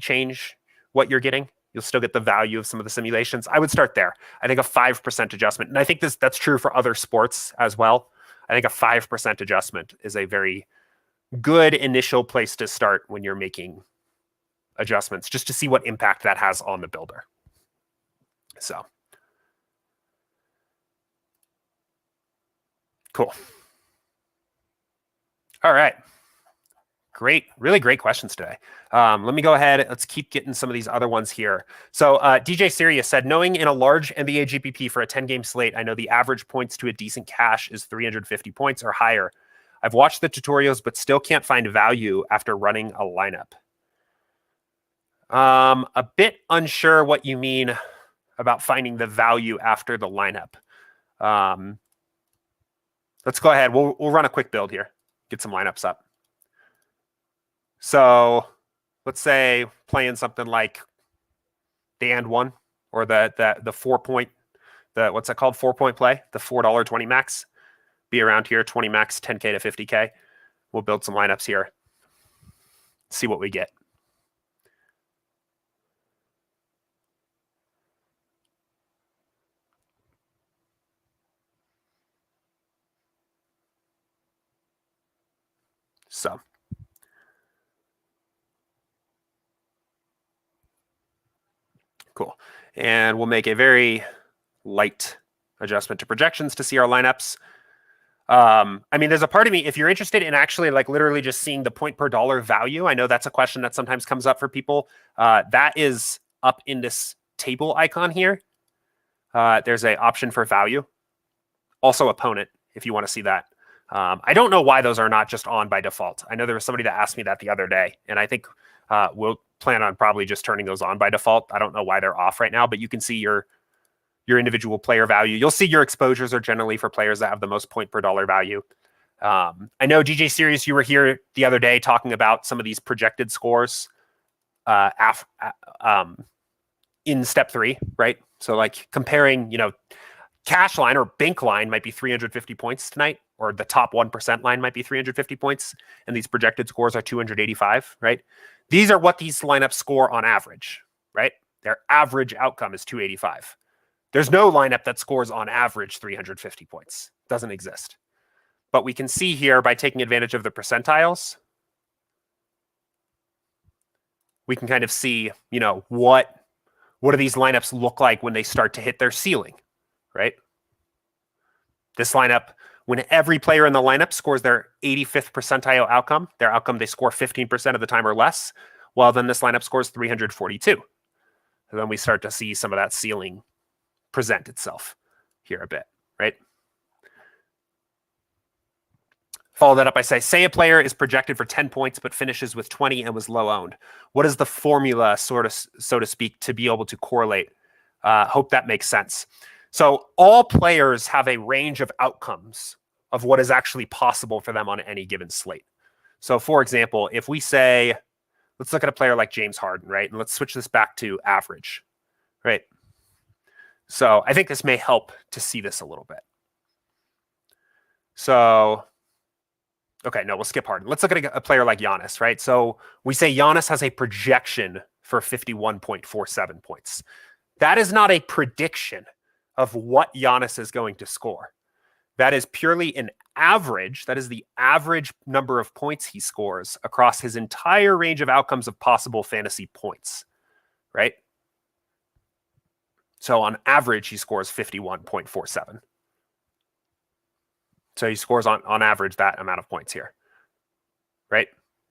change what you're getting. You'll still get the value of some of the simulations. I would start there. I think a 5% adjustment, and I think that's true for other sports as well. I think a 5% adjustment is a very good initial place to start when you're making adjustments, just to see what impact that has on the builder. So, cool. All right. Great, really great questions today. Let me go ahead. Let's keep getting some of these other ones here. So DJ Sirius said, knowing in a large NBA GPP for a 10-game slate, I know the average points to a decent cash is 350 points or higher. I've watched the tutorials, but still can't find value after running a lineup. A bit unsure what you mean about finding the value after the lineup. Let's go ahead. We'll run a quick build here. Get some lineups up. So let's say playing something like the and one, or the 4-point, what's that called? 4-point play, the $4.20 max. Be around here, 20 max, 10K to 50K. We'll build some lineups here. see what we get. So cool. And we'll make a very light adjustment to projections to see our lineups. I mean, there's a part of me, if you're interested in actually like literally just seeing the point per dollar value, I know that's a question that sometimes comes up for people. That is up in this table icon here. There's an option for value. Also opponent, if you want to see that. I don't know why those are not just on by default. I know there was somebody that asked me that the other day, and I think we'll plan on probably just turning those on by default. I don't know why they're off right now, but you can see your individual player value. You'll see your exposures are generally for players that have the most point per dollar value. I know DJ Sirius, you were here the other day talking about some of these projected scores in step 3, right? So like comparing, cash line or bank line might be 350 points tonight, or the top 1% line might be 350 points, and these projected scores are 285, right? These are what these lineups score on average, right? Their average outcome is 285. There's no lineup that scores on average 350 points. Doesn't exist. But we can see here by taking advantage of the percentiles, we can kind of see, what do these lineups look like when they start to hit their ceiling, right? This lineup, when every player in the lineup scores their 85th percentile outcome, their outcome they score 15% of the time or less, well, then this lineup scores 342. And then we start to see some of that ceiling present itself here a bit, right? Follow that up by say a player is projected for 10 points but finishes with 20 and was low owned. What is the formula, sort of, so to speak, to be able to correlate? Hope that makes sense. So all players have a range of outcomes of what is actually possible for them on any given slate. So for example, if we say, let's look at a player like James Harden, right? And let's switch this back to average, right? So I think this may help to see this a little bit. So, okay, no, we'll skip Harden. Let's look at a player like Giannis, right? So we say Giannis has a projection for 51.47 points. That is not a prediction of what Giannis is going to score. That is purely an average. That is the average number of points he scores across his entire range of outcomes of possible fantasy points, right? So on average, he scores 51.47. So he scores on average that amount of points here, right?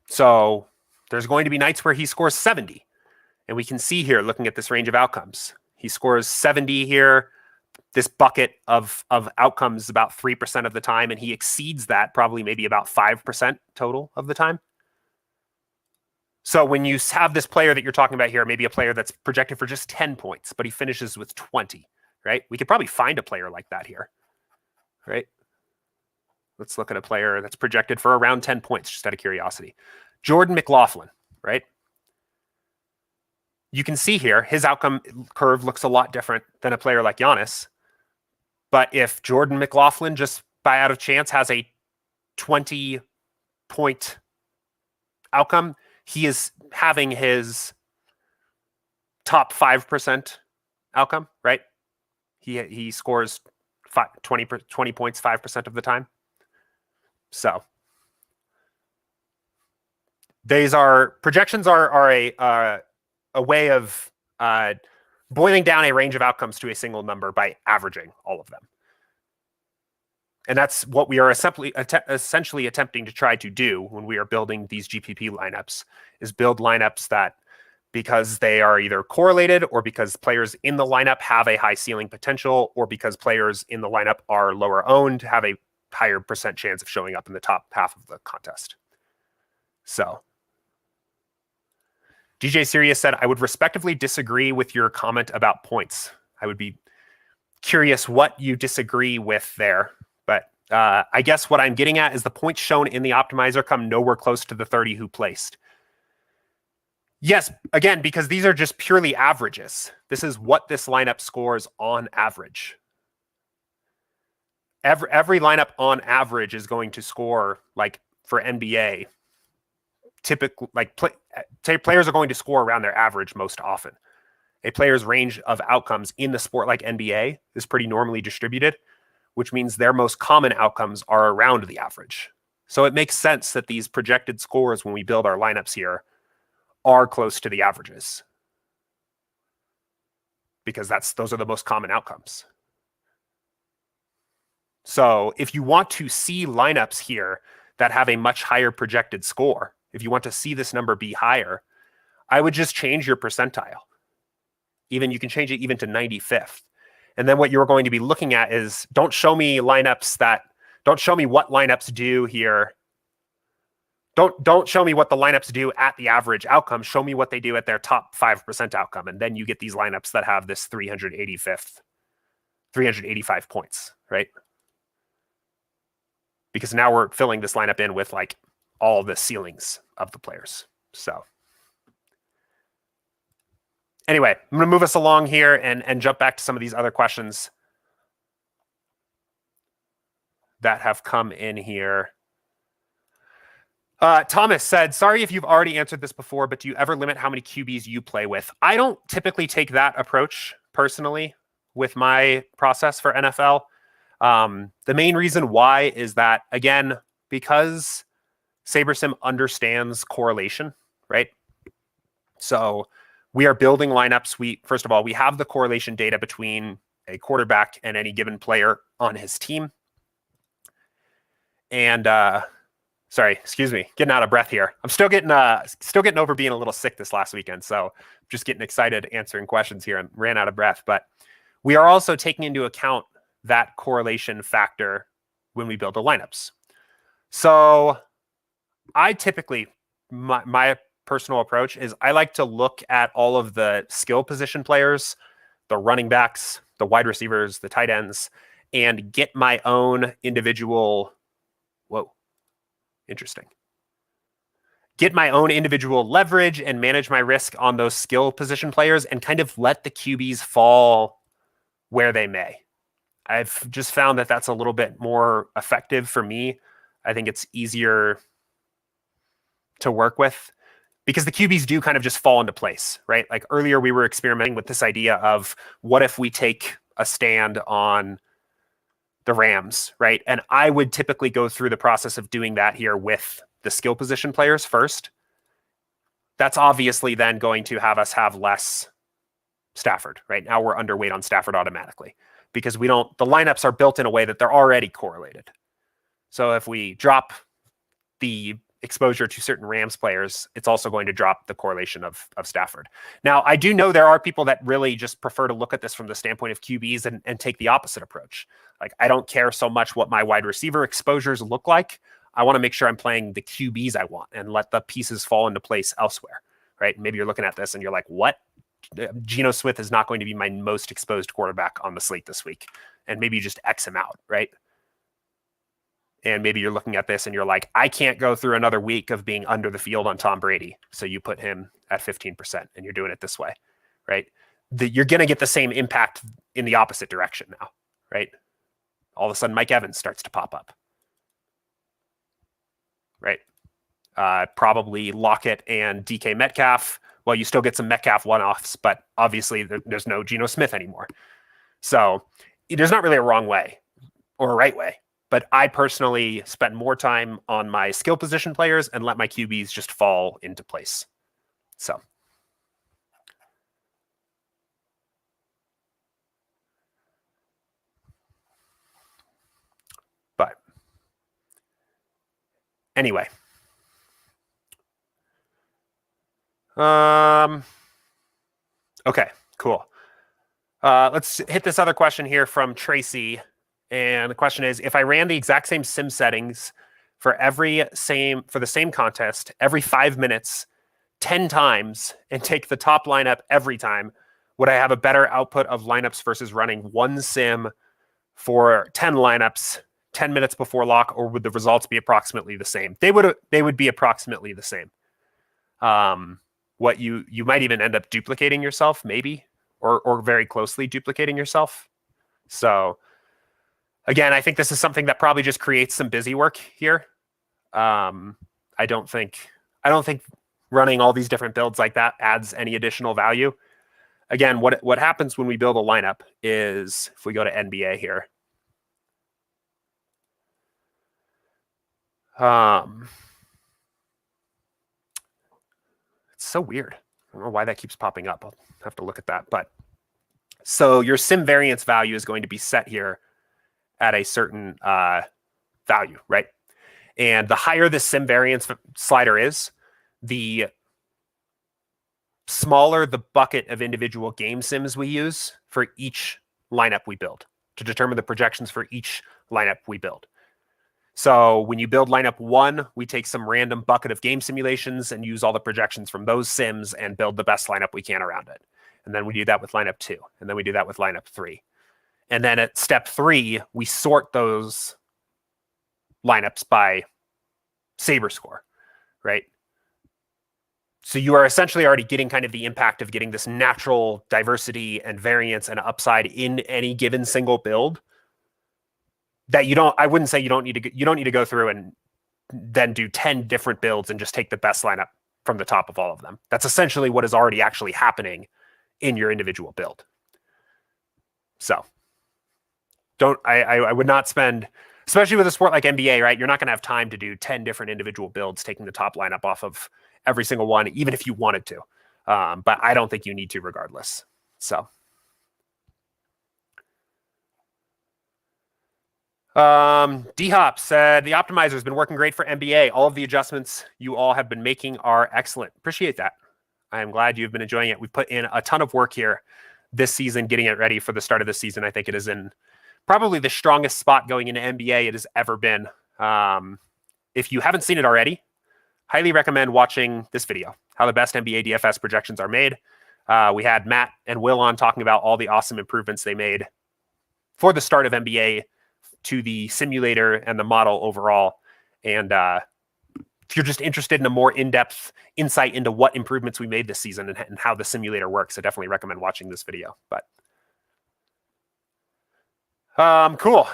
So there's going to be nights where he scores 70. And we can see here, looking at this range of outcomes, he scores 70 here. This bucket of outcomes about 3% of the time, and he exceeds that probably maybe about 5% total of the time. So when you have this player that you're talking about here, maybe a player that's projected for just 10 points, but he finishes with 20, right? We could probably find a player like that here, right? Let's look at a player that's projected for around 10 points, just out of curiosity. Jordan McLaughlin, right? You can see here, his outcome curve looks a lot different than a player like Giannis. But if Jordan McLaughlin just by out of chance has a 20-point outcome, he is having his top 5% outcome, right? He scores 20 points 5% of the time. So projections are a way of boiling down a range of outcomes to a single number by averaging all of them. And that's what we are essentially attempting to try to do when we are building these GPP lineups, is build lineups that, because they are either correlated or because players in the lineup have a high ceiling potential, or because players in the lineup are lower owned, have a higher percent chance of showing up in the top half of the contest. So DJ Sirius said, I would respectively disagree with your comment about points. I would be curious what you disagree with there. But I guess what I'm getting at is the points shown in the optimizer come nowhere close to the 30 who placed. Yes, again, because these are just purely averages. This is what this lineup scores on average. Every lineup on average is going to score, like for NBA, typically players are going to score around their average most often. A player's range of outcomes in the sport like NBA is pretty normally distributed, which means their most common outcomes are around the average. So it makes sense that these projected scores when we build our lineups here are close to the averages, because those are the most common outcomes. So if you want to see lineups here that have a much higher projected score, if you want to see this number be higher, I would just change your percentile. You can change it even to 95th. And then what you're going to be looking at is, don't show me what lineups do here. Don't show me what the lineups do at the average outcome. Show me what they do at their top 5% outcome. And then you get these lineups that have this 385 points, right? Because now we're filling this lineup in with like all the ceilings of the players. So anyway, I'm going to move us along here and jump back to some of these other questions that have come in here. Thomas said, sorry if you've already answered this before, but do you ever limit how many QBs you play with? I don't typically take that approach personally with my process for NFL. The main reason why is that, again, because SaberSim understands correlation, right? So we are building lineups. First of all, we have the correlation data between a quarterback and any given player on his team. And sorry, excuse me, getting out of breath here. I'm still getting over being a little sick this last weekend, so just getting excited answering questions here and ran out of breath. But we are also taking into account that correlation factor when we build the lineups. So I typically, my personal approach is I like to look at all of the skill position players, the running backs, the wide receivers, the tight ends, and get my own individual, get my own individual leverage and manage my risk on those skill position players and kind of let the QBs fall where they may. I've just found that that's a little bit more effective for me. I think it's easier to work with because the QBs do kind of just fall into place, right? Like earlier we were experimenting with this idea of what if we take a stand on the Rams, right? And I would typically go through the process of doing that here with the skill position players first. That's obviously then going to have us have less Stafford, right? Now we're underweight on Stafford automatically because the lineups are built in a way that they're already correlated. So if we drop the exposure to certain Rams players, it's also going to drop the correlation of Stafford. Now, I do know there are people that really just prefer to look at this from the standpoint of QBs and take the opposite approach. Like, I don't care so much what my wide receiver exposures look like. I want to make sure I'm playing the QBs I want and let the pieces fall into place elsewhere, right? Maybe you're looking at this and you're like, what? Geno Smith is not going to be my most exposed quarterback on the slate this week. And maybe you just X him out, right? And maybe you're looking at this and you're like, I can't go through another week of being under the field on Tom Brady. So you put him at 15% and you're doing it this way, right? You're going to get the same impact in the opposite direction now, right? All of a sudden, Mike Evans starts to pop up, right? Probably Lockett and DK Metcalf. Well, you still get some Metcalf one-offs, but obviously there's no Geno Smith anymore. So there's not really a wrong way or a right way. But I personally spend more time on my skill position players and let my QBs just fall into place. So. But anyway. Okay, cool. Let's hit this other question here from Tracy. And the question is, if I ran the exact same sim settings for the same contest every 5 minutes, 10 times, and take the top lineup every time, would I have a better output of lineups versus running one sim for 10 lineups, 10 minutes before lock, or would the results be approximately the same? They would be approximately the same. What you might even end up duplicating yourself, maybe, or very closely duplicating yourself. So again, I think this is something that probably just creates some busy work here. I don't think I don't think running all these different builds like that adds any additional value. Again, what happens when we build a lineup is, if we go to NBA here, it's so weird. I don't know why that keeps popping up. I'll have to look at that. But so your sim variance value is going to be set here at a certain value, right? And the higher the sim variance slider is, the smaller the bucket of individual game sims we use for each lineup we build to determine the projections for each lineup we build. So when you build lineup 1, we take some random bucket of game simulations and use all the projections from those sims and build the best lineup we can around it. And then we do that with lineup 2. And then we do that with lineup 3. And then at step 3, we sort those lineups by SaberScore, right? So you are essentially already getting kind of the impact of getting this natural diversity and variance and upside in any given single build that I wouldn't say you don't need to go through and then do 10 different builds and just take the best lineup from the top of all of them. That's essentially what is already actually happening in your individual build. So I would not spend, especially with a sport like NBA, right? You're not going to have time to do 10 different individual builds, taking the top lineup off of every single one, even if you wanted to. But I don't think you need to regardless. So. D-Hop said, the optimizer has been working great for NBA. All of the adjustments you all have been making are excellent. Appreciate that. I am glad you've been enjoying it. We've put in a ton of work here this season, getting it ready for the start of the season. I think it is in probably the strongest spot going into NBA it has ever been. If you haven't seen it already, highly recommend watching this video, how the best NBA DFS projections are made. We had Matt and Will on talking about all the awesome improvements they made for the start of NBA to the simulator and the model overall. And if you're just interested in a more in-depth insight into what improvements we made this season and how the simulator works, I definitely recommend watching this video. But cool.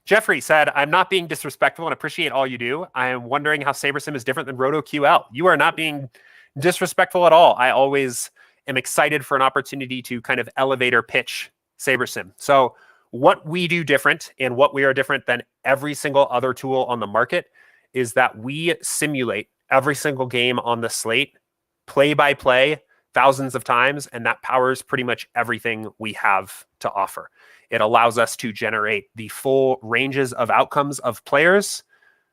Jeffrey said, I'm not being disrespectful and appreciate all you do. I am wondering how SaberSim is different than RotoQL. You are not being disrespectful at all. I always am excited for an opportunity to kind of elevator pitch SaberSim. So what we do different and what we are different than every single other tool on the market is that we simulate every single game on the slate, play by play, thousands of times, and that powers pretty much everything we have to offer. It allows us to generate the full ranges of outcomes of players,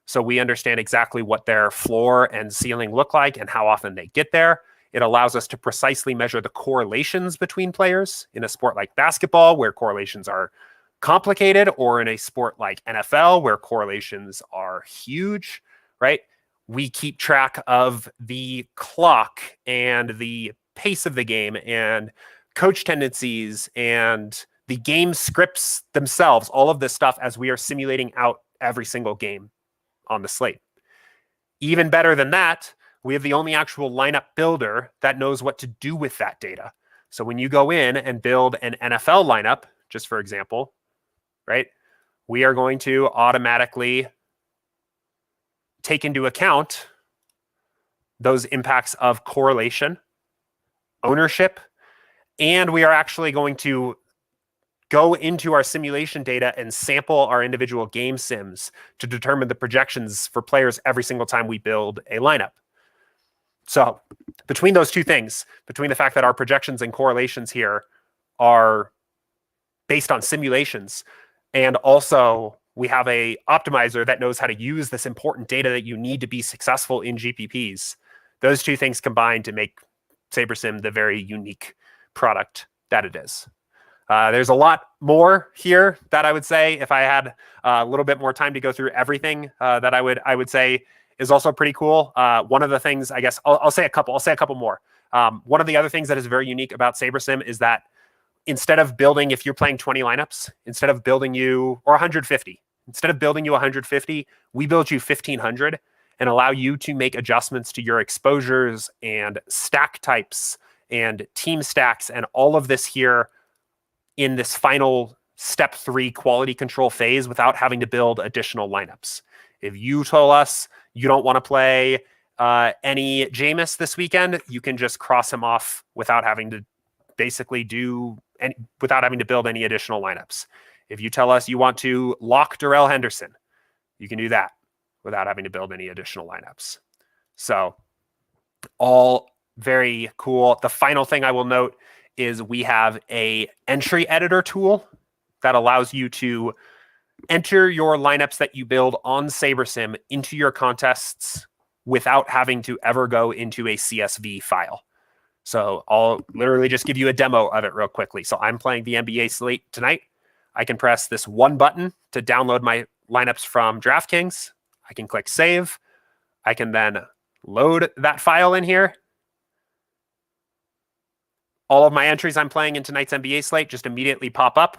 so we understand exactly what their floor and ceiling look like and how often they get there. It allows us to precisely measure the correlations between players in a sport like basketball, where correlations are complicated, or in a sport like NFL, where correlations are huge, right? We keep track of the clock and the pace of the game and coach tendencies and the game scripts themselves, all of this stuff as we are simulating out every single game on the slate. Even better than that, we have the only actual lineup builder that knows what to do with that data. So when you go in and build an NFL lineup, just for example, right, we are going to automatically take into account those impacts of correlation, ownership, and we are actually going to go into our simulation data and sample our individual game sims to determine the projections for players every single time we build a lineup. So between those two things, between the fact that our projections and correlations here are based on simulations, and also we have a optimizer that knows how to use this important data that you need to be successful in GPPs, those two things combine to make SaberSim the very unique product that it is. There's a lot more here that I would say, if I had a little bit more time to go through everything, that I would say is also pretty cool. One of the things, I guess, I'll say a couple more. One of the other things that is very unique about SaberSim is that instead of building, if you're playing 20 lineups, instead of building you, or 150, instead of building you 150, we build you 1,500 and allow you to make adjustments to your exposures and stack types and team stacks and all of this here in this final step 3 quality control phase without having to build additional lineups. If you told us you don't want to play any Jameis this weekend, you can just cross him off without having to basically without having to build any additional lineups. If you tell us you want to lock Darrell Henderson, you can do that without having to build any additional lineups. So all very cool. The final thing I will note is we have a entry editor tool that allows you to enter your lineups that you build on SaberSim into your contests without having to ever go into a CSV file. So I'll literally just give you a demo of it real quickly. So I'm playing the NBA slate tonight. I can press this one button to download my lineups from DraftKings. I can click save. I can then load that file in here. All of my entries I'm playing in tonight's NBA slate just immediately pop up.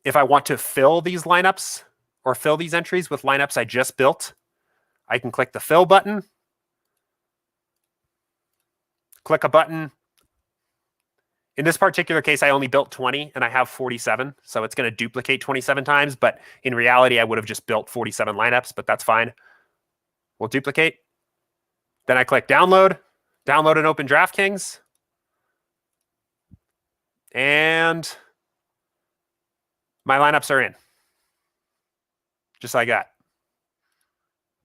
If I want to fill these lineups or fill these entries with lineups I just built, I can click the fill button, click a button. In this particular case, I only built 20 and I have 47. So it's going to duplicate 27 times. But in reality, I would have just built 47 lineups, but that's fine. We'll duplicate. Then I click download, download and open DraftKings. And my lineups are in. Just like that.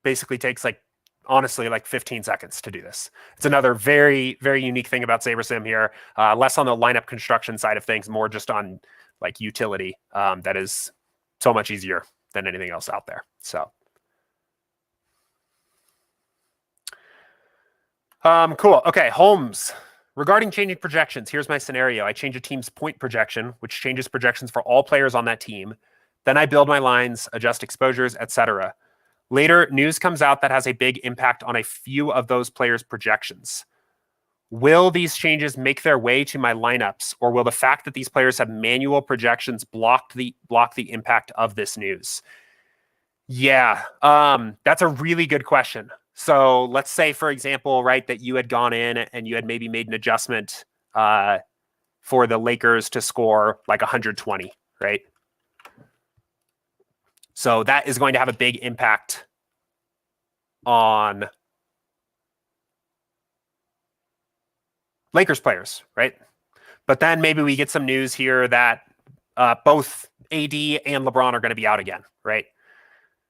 Basically takes honestly 15 seconds to do this. It's another very, very unique thing about SaberSim here. Less on the lineup construction side of things, more just on utility. That is so much easier than anything else out there. So cool. Okay, Holmes. Regarding changing projections, here's my scenario. I change a team's point projection, which changes projections for all players on that team. Then I build my lines, adjust exposures, etc. Later, news comes out that has a big impact on a few of those players' projections. Will these changes make their way to my lineups, or will the fact that these players have manual projections block the impact of this news? Yeah, that's a really good question. So let's say, for example, right, that you had gone in and you had maybe made an adjustment for the Lakers to score 120, right? So that is going to have a big impact on Lakers players, right? But then maybe we get some news here that both AD and LeBron are going to be out again, right?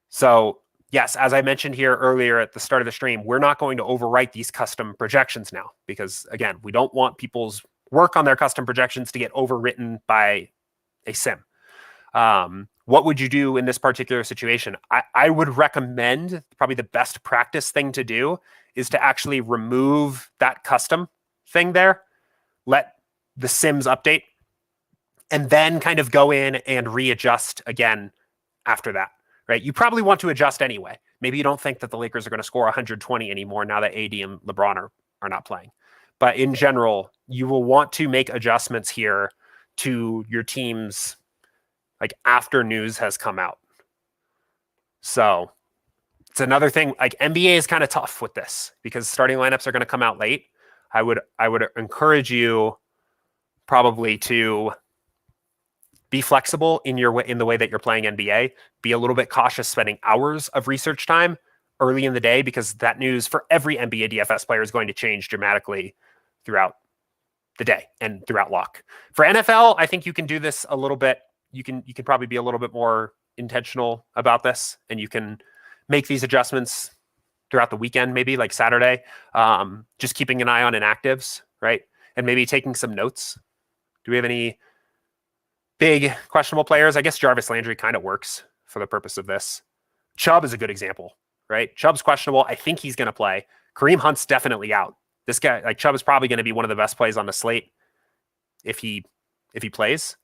So yes, as I mentioned here earlier at the start of the stream, we're not going to overwrite these custom projections now because, again, we don't want people's work on their custom projections to get overwritten by a sim. What would you do in this particular situation? I would recommend probably the best practice thing to do is to actually remove that custom thing there, let the sims update, and then kind of go in and readjust again after that. Right? You probably want to adjust anyway. Maybe you don't think that the Lakers are going to score 120 anymore now that AD and LeBron are not playing. But in general, you will want to make adjustments here to your teams after news has come out. So it's another thing. NBA is kind of tough with this because starting lineups are going to come out late. I would encourage you probably to be flexible in the way that you're playing NBA. Be a little bit cautious spending hours of research time early in the day because that news for every NBA DFS player is going to change dramatically throughout the day and throughout lock. For NFL, I think you can do this a little bit. You can probably be a little bit more intentional about this, and you can make these adjustments throughout the weekend, maybe like Saturday. Just keeping an eye on inactives, right? And maybe taking some notes. Do we have any big questionable players? I guess Jarvis Landry kind of works for the purpose of this. Chubb is a good example, right? Chubb's questionable. I think he's going to play. Kareem Hunt's definitely out. This guy, Chubb, is probably going to be one of the best plays on the slate if he plays.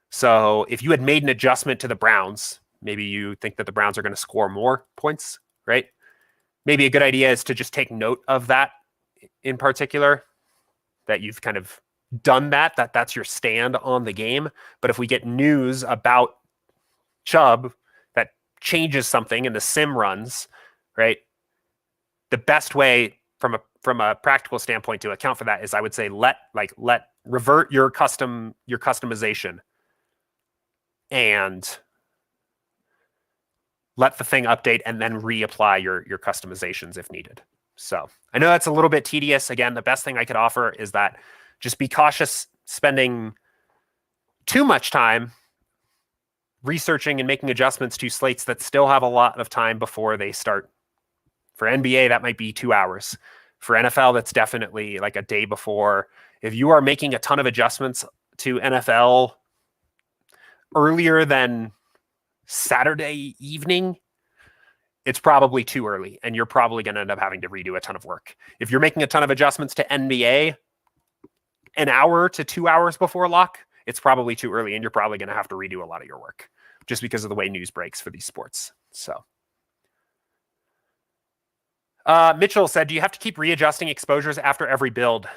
So if you had made an adjustment to the Browns, maybe you think that the Browns are going to score more points, right? Maybe a good idea is to just take note of that in particular, that you've kind of done that's your stand on the game. But if we get news about Chubb that changes something in the sim runs, right? The best way from a practical standpoint to account for that is, I would say, let revert your customization and let the thing update and then reapply your customizations if needed. So I know that's a little bit tedious. Again, the best thing I could offer is that just be cautious spending too much time researching and making adjustments to slates that still have a lot of time before they start. For NBA, that might be 2 hours. For NFL, that's definitely like a day before. If you are making a ton of adjustments to NFL earlier than Saturday evening, it's probably too early, and you're probably going to end up having to redo a ton of work. If you're making a ton of adjustments to NBA an hour to 2 hours before lock, it's probably too early, and you're probably going to have to redo a lot of your work just because of the way news breaks for these sports. So Mitchell said, do you have to keep readjusting exposures after every build?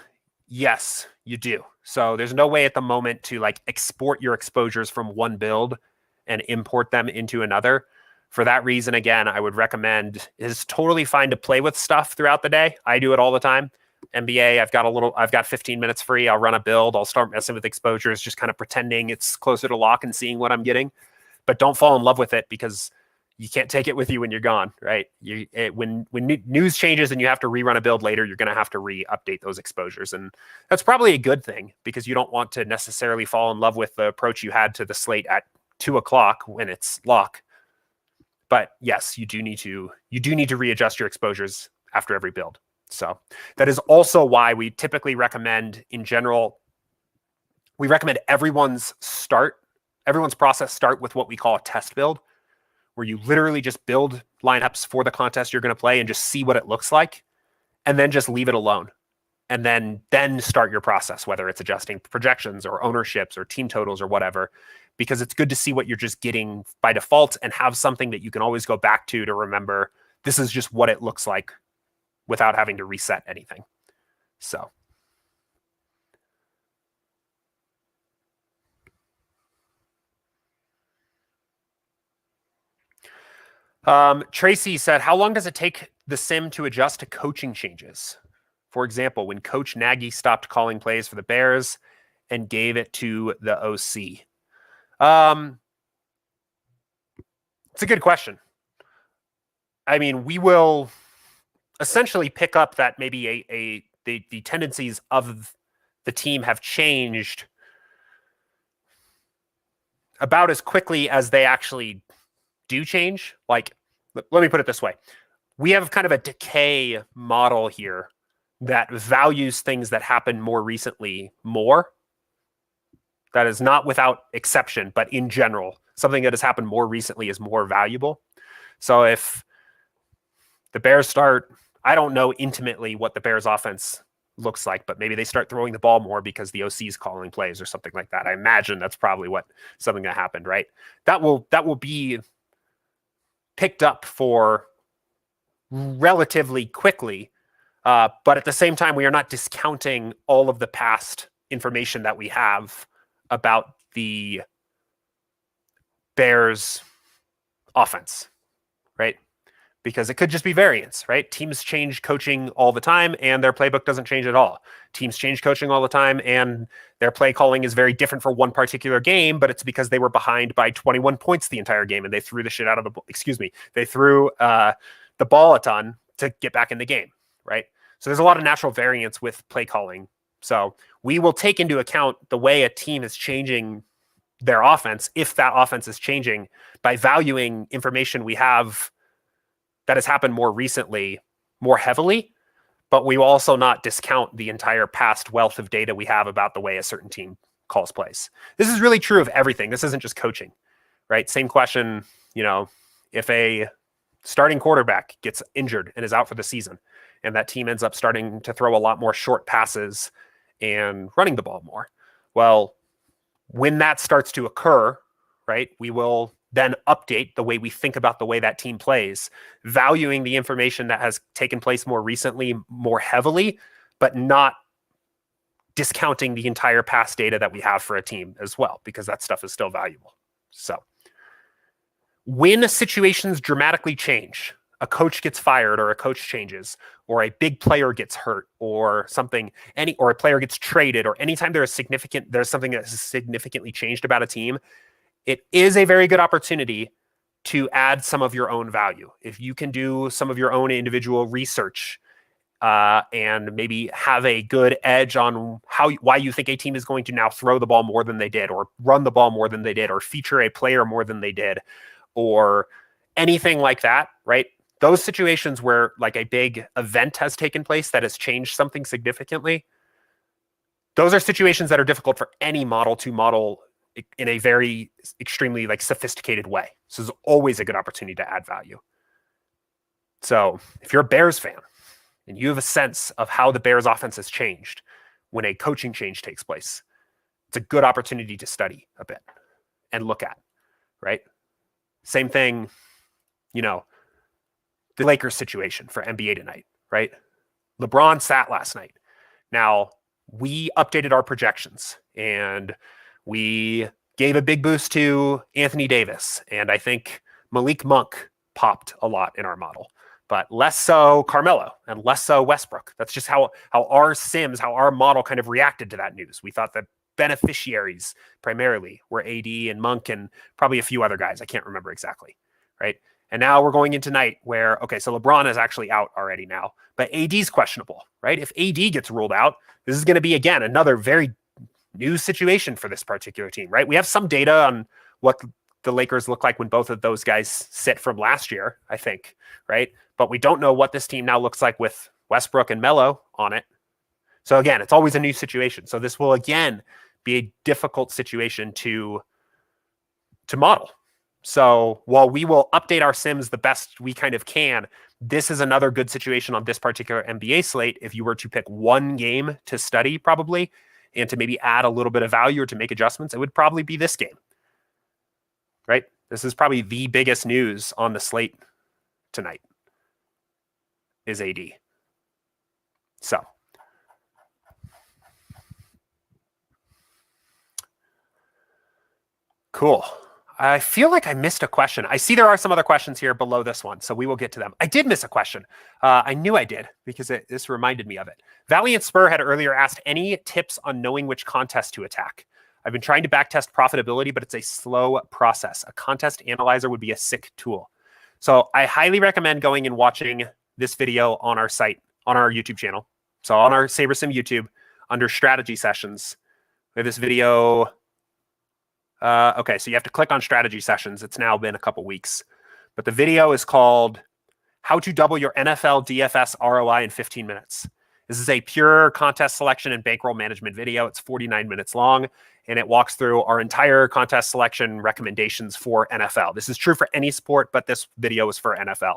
Yes, you do. So there's no way at the moment to like export your exposures from one build and import them into another. For that reason, again, I would recommend it's totally fine to play with stuff throughout the day. I do it all the time. NBA, I've got 15 minutes free. I'll run a build. I'll start messing with exposures, just kind of pretending it's closer to lock and seeing what I'm getting. But don't fall in love with it because you can't take it with you when you're gone, right? When news changes and you have to rerun a build later, you're going to have to re-update those exposures. And that's probably a good thing because you don't want to necessarily fall in love with the approach you had to the slate at 2 o'clock when it's lock. But yes, you do need to readjust your exposures after every build. So that is also why we typically recommend, in general, we recommend everyone's process start with what we call a test build, where you literally just build lineups for the contest you're going to play and just see what it looks like, and then just leave it alone. And then start your process, whether it's adjusting projections or ownerships or team totals or whatever, because it's good to see what you're just getting by default and have something that you can always go back to remember this is just what it looks like without having to reset anything. So. Tracy said, how long does it take the sim to adjust to coaching changes? For example, when Coach Nagy stopped calling plays for the Bears and gave it to the OC. It's a good question. I mean, we will essentially pick up that maybe the tendencies of the team have changed about as quickly as they actually do change. Like, let me put it this way. We have kind of a decay model here that values things that happen more recently more. That is not without exception, but in general, something that has happened more recently is more valuable. So if the Bears start, I don't know intimately what the Bears offense looks like, but maybe they start throwing the ball more because the OC is calling plays or something like that. I imagine that's probably something that happened, right? That will be picked up for relatively quickly. But at the same time, we are not discounting all of the past information that we have about the Bears offense, right? Because it could just be variance, right? Teams change coaching all the time and their playbook doesn't change at all. Teams change coaching all the time and their play calling is very different for one particular game, but it's because they were behind by 21 points the entire game and they threw the shit out of they threw the ball a ton to get back in the game, right? So there's a lot of natural variance with play calling. So we will take into account the way a team is changing their offense, if that offense is changing, by valuing information we have that has happened more recently, more heavily, but we will also not discount the entire past wealth of data we have about the way a certain team calls plays. This is really true of everything. This isn't just coaching, right? Same question, if a starting quarterback gets injured and is out for the season, and that team ends up starting to throw a lot more short passes and running the ball more. Well, when that starts to occur, right, we will then update the way we think about the way that team plays, valuing the information that has taken place more recently more heavily, but not discounting the entire past data that we have for a team as well, because that stuff is still valuable. So when situations dramatically change, a coach gets fired or a coach changes, or a big player gets hurt or something, or a player gets traded, or anytime there's something that has significantly changed about a team, it is a very good opportunity to add some of your own value. If you can do some of your own individual research and maybe have a good edge on why you think a team is going to now throw the ball more than they did, or run the ball more than they did, or feature a player more than they did, or anything like that, right? Those situations where like a big event has taken place that has changed something significantly, those are situations that are difficult for any model to model in a very extremely like sophisticated way. So there's always a good opportunity to add value. So if you're a Bears fan and you have a sense of how the Bears offense has changed when a coaching change takes place, it's a good opportunity to study a bit and look at, right? Same thing, the Lakers situation for NBA tonight, right? LeBron sat last night. Now, we updated our projections and we gave a big boost to Anthony Davis. And I think Malik Monk popped a lot in our model, but less so Carmelo and less so Westbrook. That's just how our model kind of reacted to that news. We thought that beneficiaries primarily were AD and Monk and probably a few other guys. I can't remember exactly, right? And now we're going into night where, okay, so LeBron is actually out already now, but AD's questionable, right? If AD gets ruled out, this is going to be, again, another very new situation for this particular team, right? We have some data on what the Lakers look like when both of those guys sit from last year, I think, right? But we don't know what this team now looks like with Westbrook and Melo on it. So again, it's always a new situation. So this will, again, be a difficult situation to model. So while we will update our sims the best we kind of can, this is another good situation on this particular NBA slate. If you were to pick one game to study probably, and to maybe add a little bit of value or to make adjustments, it would probably be this game, right? This is probably the biggest news on the slate tonight is AD. So cool. I feel like I missed a question. I see there are some other questions here below this one, so we will get to them. I did miss a question. I knew I did because this reminded me of it. Valiant Spur had earlier asked any tips on knowing which contest to attack. I've been trying to backtest profitability, but it's a slow process. A contest analyzer would be a sick tool. So I highly recommend going and watching this video on our site, on our YouTube channel. So on our SaberSim YouTube, under strategy sessions, we have this video. Okay, so you have to click on strategy sessions. It's now been a couple weeks, but the video is called How to Double Your NFL DFS ROI in 15 Minutes. This is a pure contest selection and bankroll management video. It's 49 minutes long, and it walks through our entire contest selection recommendations for NFL. This is true for any sport, but this video is for NFL.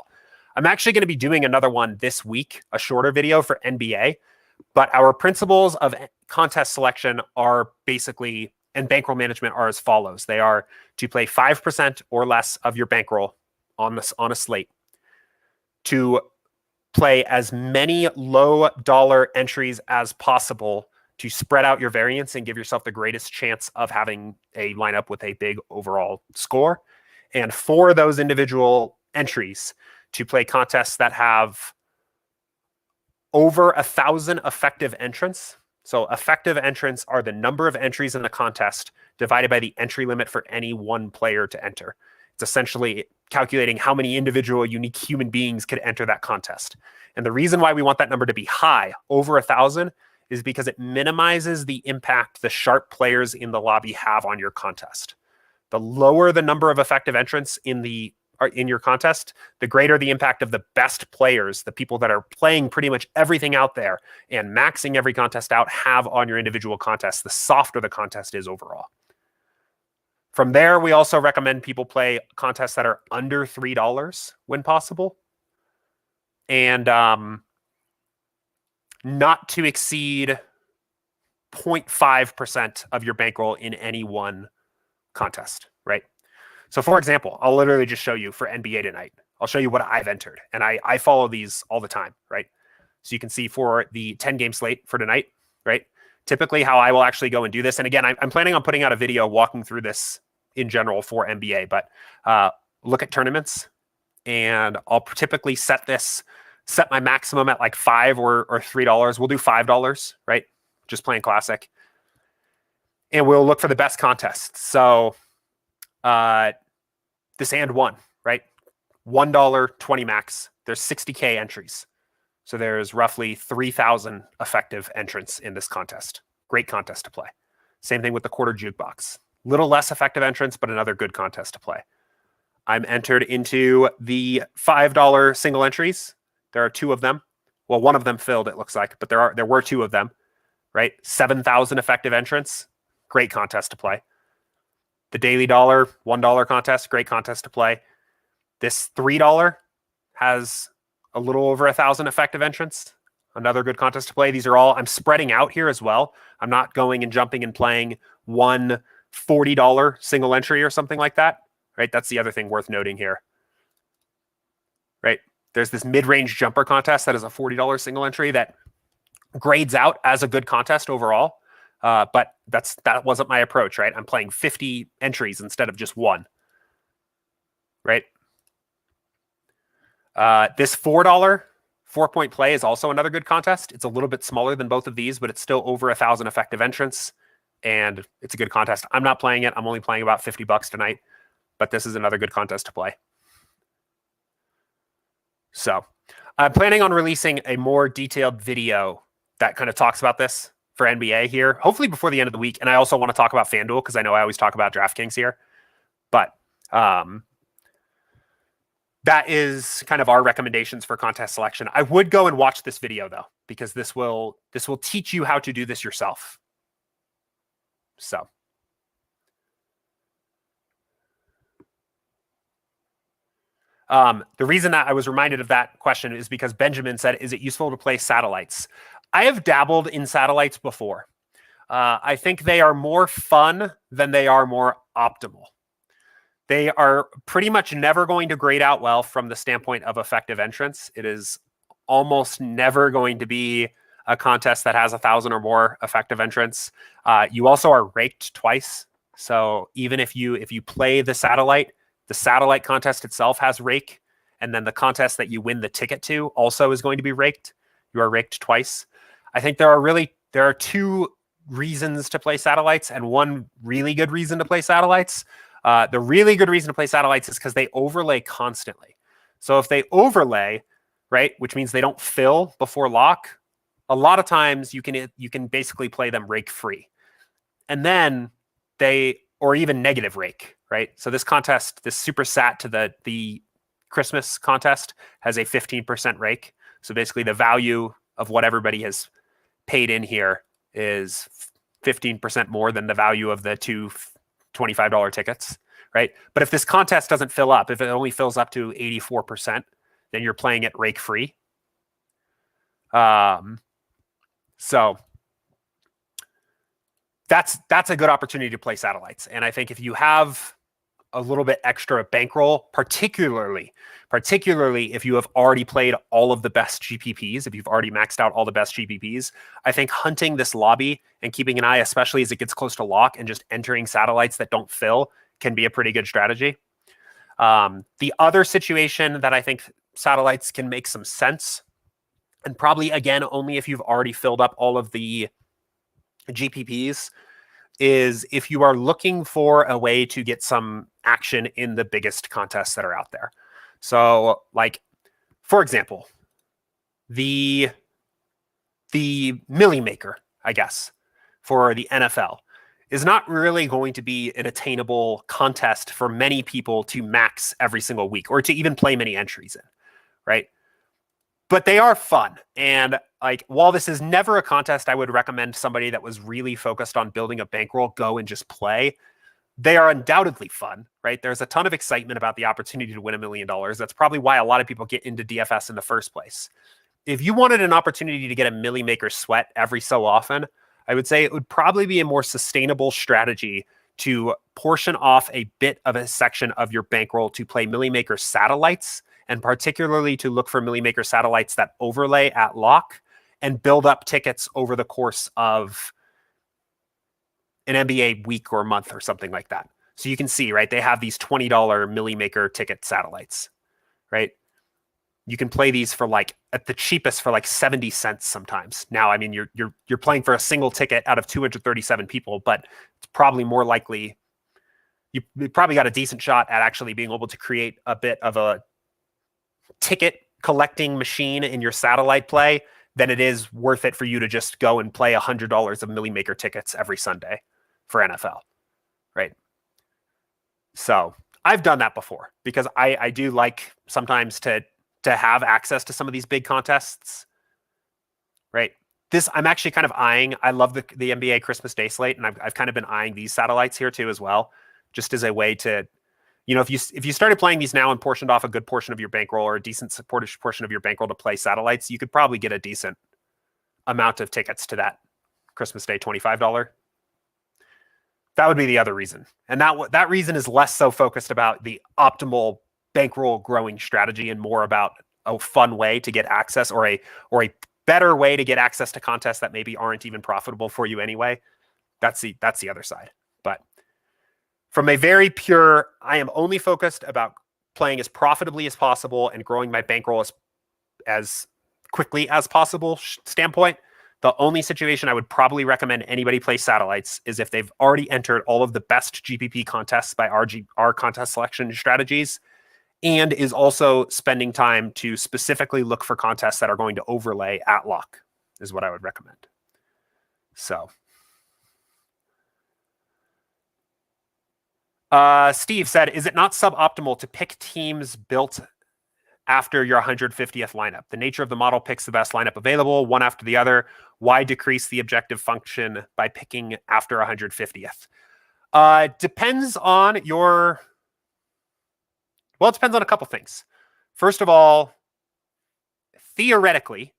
I'm actually going to be doing another one this week, a shorter video for NBA, but our principles of contest selection are basically, and bankroll management are as follows. They are to play 5% or less of your bankroll on a slate, to play as many low dollar entries as possible to spread out your variance and give yourself the greatest chance of having a lineup with a big overall score. And for those individual entries, to play contests that have over 1,000 effective entrants. So effective entrants are the number of entries in the contest divided by the entry limit for any one player to enter. It's essentially calculating how many individual unique human beings could enter that contest. And the reason why we want that number to be high, over 1,000, is because it minimizes the impact the sharp players in the lobby have on your contest. The lower the number of effective entrants in your contest, the greater the impact of the best players, the people that are playing pretty much everything out there and maxing every contest out, have on your individual contest, the softer the contest is overall. From there, we also recommend people play contests that are under $3 when possible, and not to exceed 0.5% of your bankroll in any one contest, right? So for example, I'll literally just show you for NBA tonight. I'll show you what I've entered, and I follow these all the time, right? So you can see for the 10-game slate for tonight, right? Typically how I will actually go and do this. And again, I'm planning on putting out a video walking through this in general for NBA, but look at tournaments, and I'll typically set my maximum at like $5 or $3. We'll do $5, right? Just playing classic. And we'll look for the best contests. So this and one, right? $1, 20 max. There's 60K entries. So there's roughly 3,000 effective entrants in this contest. Great contest to play. Same thing with the quarter jukebox. Little less effective entrants, but another good contest to play. I'm entered into the $5 single entries. There are 2 of them. Well, one of them filled, it looks like, but there were 2 of them, right? 7,000 effective entrants. Great contest to play. The daily dollar, $1 contest, great contest to play. This $3 has a little over 1,000 effective entrants. Another good contest to play. These are all, I'm spreading out here as well. I'm not going and jumping and playing one $40 single entry or something like that, right? That's the other thing worth noting here, right? There's this mid-range jumper contest that is a $40 single entry that grades out as a good contest overall. But that wasn't my approach, right? I'm playing 50 entries instead of just 1, right? This $4 4-point play is also another good contest. It's a little bit smaller than both of these, but it's still over 1,000 effective entrants, and it's a good contest. I'm not playing it. I'm only playing about $50 tonight, but this is another good contest to play. So I'm planning on releasing a more detailed video that kind of talks about this for NBA here, hopefully before the end of the week. And I also want to talk about FanDuel because I know I always talk about DraftKings here. But that is kind of our recommendations for contest selection. I would go and watch this video though, because this will teach you how to do this yourself. So the reason that I was reminded of that question is because Benjamin said, is it useful to play satellites? I have dabbled in satellites before. I think they are more fun than they are more optimal. They are pretty much never going to grade out well from the standpoint of effective entrance. It is almost never going to be a contest that has 1,000 or more effective entrants. You also are raked twice. So even if you play the satellite contest itself has rake, and then the contest that you win the ticket to also is going to be raked. You are raked twice. I think there are 2 reasons to play satellites and 1 really good reason to play satellites. The really good reason to play satellites is because they overlay constantly. So if they overlay, right, which means they don't fill before lock, a lot of times you can basically play them rake free. And then or even negative rake, right? So this contest, this super sat to the Christmas contest has a 15% rake. So basically the value of what everybody has paid in here is 15% more than the value of the 2 $25 tickets, right? But if this contest doesn't fill up, if it only fills up to 84%, then you're playing it rake free. So that's a good opportunity to play satellites. And I think if you have a little bit extra bankroll, particularly if you have already played all of the best GPPs, if you've already maxed out all the best GPPs, I think hunting this lobby and keeping an eye, especially as it gets close to lock, and just entering satellites that don't fill can be a pretty good strategy. The other situation that I think satellites can make some sense, and probably, again, only if you've already filled up all of the GPPs, is if you are looking for a way to get some action in the biggest contests that are out there. So, like, for example, the Millie Maker, I guess, for the NFL is not really going to be an attainable contest for many people to max every single week or to even play many entries in, right? But they are fun. And like, while this is never a contest I would recommend somebody that was really focused on building a bankroll go and just play, they are undoubtedly fun, right? There's a ton of excitement about the opportunity to win $1 million. That's probably why a lot of people get into DFS in the first place. If you wanted an opportunity to get a Millie Maker sweat every so often, I would say it would probably be a more sustainable strategy to portion off a bit of a section of your bankroll to play Millie Maker satellites, and particularly to look for Millie Maker satellites that overlay at lock and build up tickets over the course of an NBA week or month or something like that. So you can see, right, they have these $20 Millie Maker ticket satellites, right? You can play these for like at the cheapest for like 70 cents sometimes. Now, I mean, you're playing for a single ticket out of 237 people, but it's probably more likely you probably got a decent shot at actually being able to create a bit of a ticket collecting machine in your satellite play, then it is worth it for you to just go and play $100 of Millie Maker tickets every Sunday for NFL, right? So I've done that before because I do like sometimes to have access to some of these big contests, right? I'm actually kind of eyeing. I love the NBA Christmas Day slate, and I've kind of been eyeing these satellites here too as well, just as a way to, if you started playing these now and portioned off a good portion of your bankroll or a decent portion of your bankroll to play satellites, you could probably get a decent amount of tickets to that Christmas Day $25. That would be the other reason. And that reason is less so focused about the optimal bankroll growing strategy and more about a fun way to get access or a better way to get access to contests that maybe aren't even profitable for you anyway. That's the other side. But from a very pure, I am only focused about playing as profitably as possible and growing my bankroll as quickly as possible standpoint, the only situation I would probably recommend anybody play satellites is if they've already entered all of the best GPP contests by our contest selection strategies, and is also spending time to specifically look for contests that are going to overlay at lock, is what I would recommend. So, Steve said, is it not suboptimal to pick teams built after your 150th lineup? The nature of the model picks the best lineup available, one after the other. Why decrease the objective function by picking after 150th? Depends on your... Well, it depends on a couple things. First of all, theoretically,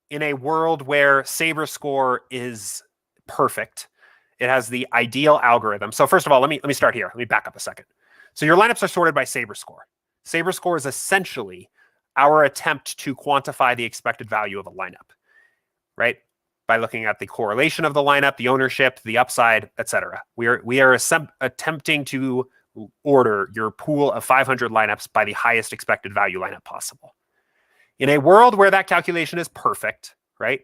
in a world where SaberScore is perfect, it has the ideal algorithm. So first of all, let me start here. Let me back up a second. So your lineups are sorted by SaberScore. SaberScore is essentially our attempt to quantify the expected value of a lineup, right? By looking at the correlation of the lineup, the ownership, the upside, etc. We are attempting to order your pool of 500 lineups by the highest expected value lineup possible. In a world where that calculation is perfect, right?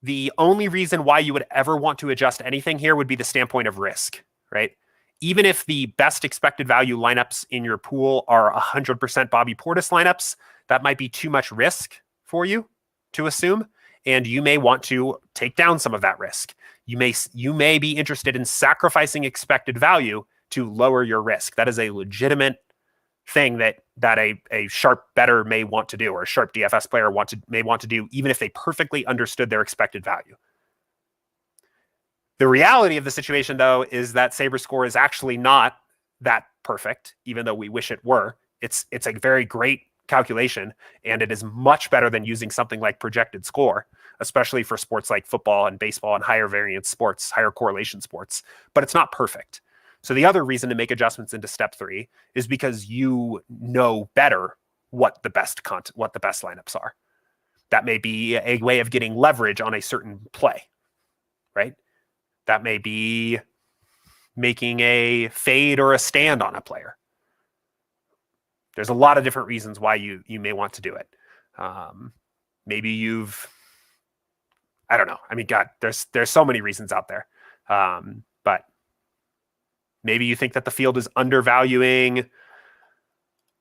The only reason why you would ever want to adjust anything here would be the standpoint of risk, right? Even if the best expected value lineups in your pool are 100% Bobby Portis lineups, that might be too much risk for you to assume, and you may want to take down some of that risk. You may be interested in sacrificing expected value to lower your risk. That is a legitimate thing that a sharp bettor may want to do, or a sharp DFS player may want to do, even if they perfectly understood their expected value. The reality of the situation, though, is that SaberScore is actually not that perfect, even though we wish it were. It's a very great calculation, and it is much better than using something like projected score, especially for sports like football and baseball and higher variance sports, higher correlation sports, but it's not perfect. So the other reason to make adjustments into step 3 is because you know better what the best lineups are. That may be a way of getting leverage on a certain play, right? That may be making a fade or a stand on a player. There's a lot of different reasons why you may want to do it. Maybe I don't know. I mean, God, there's so many reasons out there. But maybe you think that the field is undervaluing.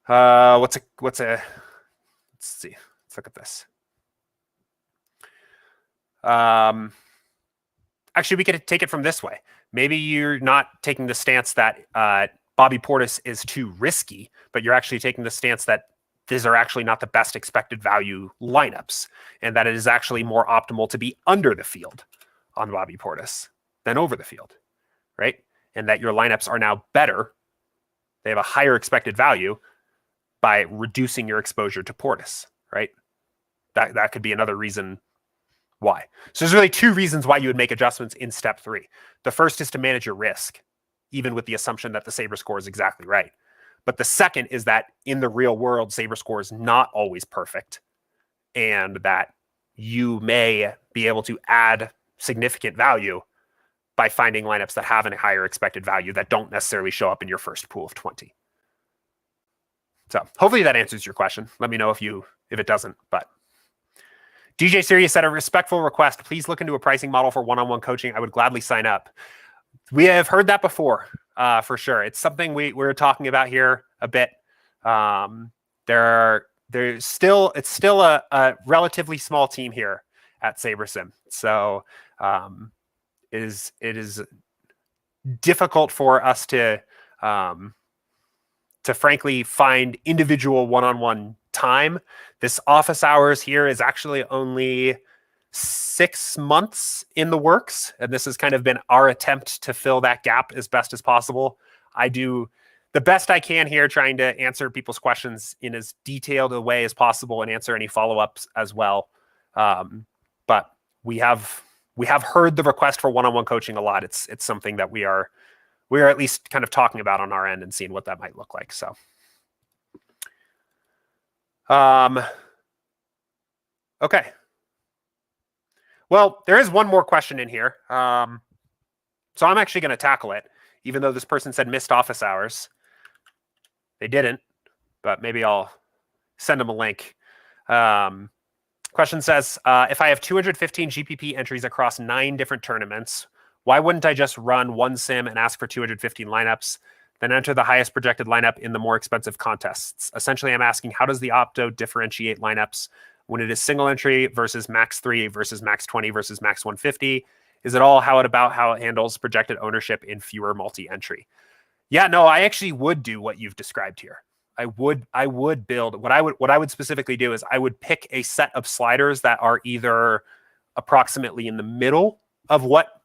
Let's see. Let's look at this. Actually, we could take it from this way. Maybe you're not taking the stance that Bobby Portis is too risky, but you're actually taking the stance that these are actually not the best expected value lineups, and that it is actually more optimal to be under the field on Bobby Portis than over the field, right? And that your lineups are now better. They have a higher expected value by reducing your exposure to Portis, right? That could be another reason why. So there's really 2 reasons why you would make adjustments in step 3. The first is to manage your risk, even with the assumption that the SaberScore is exactly right. But the second is that in the real world, SaberScore is not always perfect, and that you may be able to add significant value by finding lineups that have a higher expected value that don't necessarily show up in your first pool of 20. So hopefully that answers your question. Let me know if it doesn't, but DJ Sirius said, a respectful request, please look into a pricing model for one-on-one coaching. I would gladly sign up. We have heard that before, for sure. It's something we're talking about here a bit. There it's still a relatively small team here at SaberSim. So it is difficult for us to frankly find individual one-on-one time. This office hours here is actually only 6 months in the works, and this has kind of been our attempt to fill that gap as best as possible. I do the best I can here, trying to answer people's questions in as detailed a way as possible and answer any follow-ups as well. But we have heard the request for one-on-one coaching a lot. It's something that we are at least kind of talking about on our end and seeing what that might look like. So, okay. Well, there is one more question in here. So I'm actually going to tackle it, even though this person said missed office hours. They didn't, but maybe I'll send them a link. Question says, if I have 215 GPP entries across 9 different tournaments, why wouldn't I just run one sim and ask for 215 lineups, then enter the highest projected lineup in the more expensive contests? Essentially, I'm asking, how does the Opto differentiate lineups when it is single entry versus max 3 versus max 20 versus max 150? Is it all how it handles projected ownership in fewer multi-entry? Yeah, no, I actually would do what you've described here. I would build what I would specifically do is I would pick a set of sliders that are either approximately in the middle of what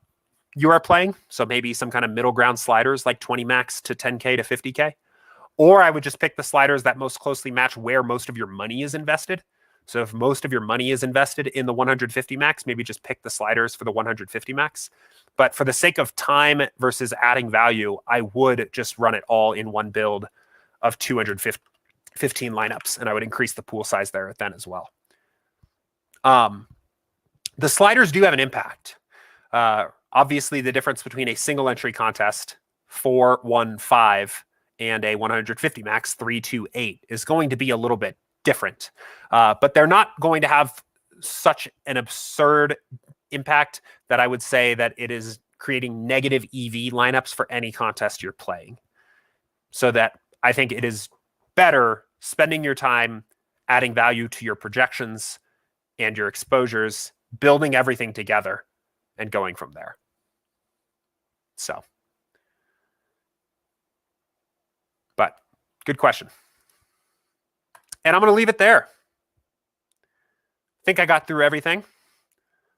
you are playing. So maybe some kind of middle ground sliders like 20 max to 10K to 50K. Or I would just pick the sliders that most closely match where most of your money is invested. So if most of your money is invested in the 150 max, maybe just pick the sliders for the 150 max. But for the sake of time versus adding value, I would just run it all in one build of 215 lineups, and I would increase the pool size there then as well. The sliders do have an impact. Obviously, the difference between a single entry contest 4-1-5 and a 150 max 3-2-8 is going to be a little bit different, but they're not going to have such an absurd impact that I would say that it is creating negative EV lineups for any contest you're playing. So that I think it is better spending your time adding value to your projections and your exposures, building everything together and going from there. So, but good question. And I'm going to leave it there. I think I got through everything.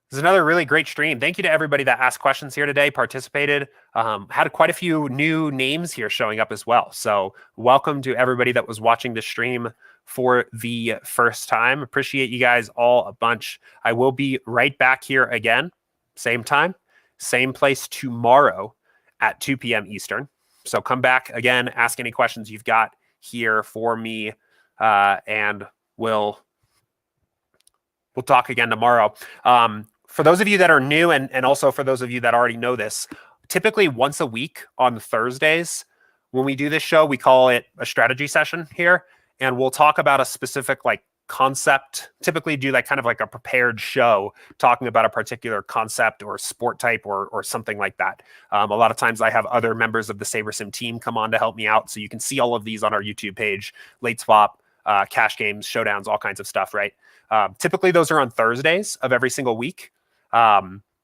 This is another really great stream. Thank you to everybody that asked questions here today, participated. Had quite a few new names here showing up as well. So welcome to everybody that was watching the stream for the first time. Appreciate you guys all a bunch. I will be right back here again, same time, same place tomorrow at 2 p.m. Eastern. So come back again, ask any questions you've got here for me, and we'll talk again tomorrow. For those of you that are new, and also for those of you that already know this, typically once a week on Thursdays, when we do this show, we call it a strategy session here, and we'll talk about a specific concept, typically do kind of like a prepared show talking about a particular concept or sport type or something like that. A lot of times I have other members of the SaberSim team come on to help me out. So you can see all of these on our YouTube page, late swap, cash games, showdowns, all kinds of stuff, right? Typically those are on Thursdays of every single week.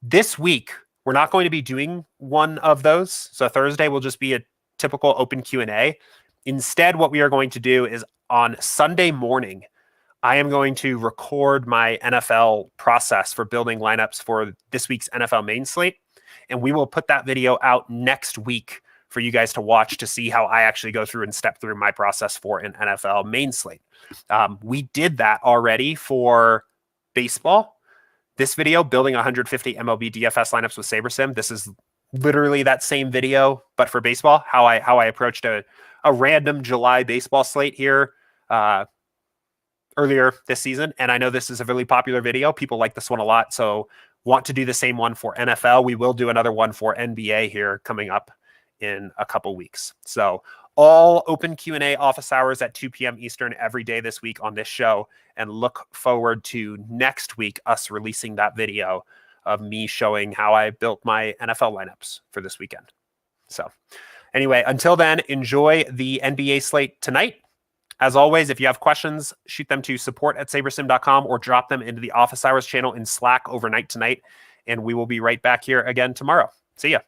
This week, we're not going to be doing one of those. So Thursday will just be a typical open Q&A. Instead, what we are going to do is on Sunday morning, I am going to record my NFL process for building lineups for this week's NFL main slate. And we will put that video out next week for you guys to watch to see how I actually go through and step through my process for an NFL main slate. We did that already for baseball. This video, building 150 MLB DFS lineups with SaberSim. This is literally that same video, but for baseball, how I approached a random July baseball slate here earlier this season. And I know this is a really popular video. People like this one a lot. So want to do the same one for NFL. We will do another one for NBA here coming up in a couple weeks. So all open Q&A office hours at 2 p.m. Eastern every day this week on this show. And look forward to next week, us releasing that video of me showing how I built my NFL lineups for this weekend. So anyway, until then, enjoy the NBA slate tonight. As always, if you have questions, shoot them to support@sabersim.com or drop them into the Office Hours channel in Slack overnight tonight. And we will be right back here again tomorrow. See ya.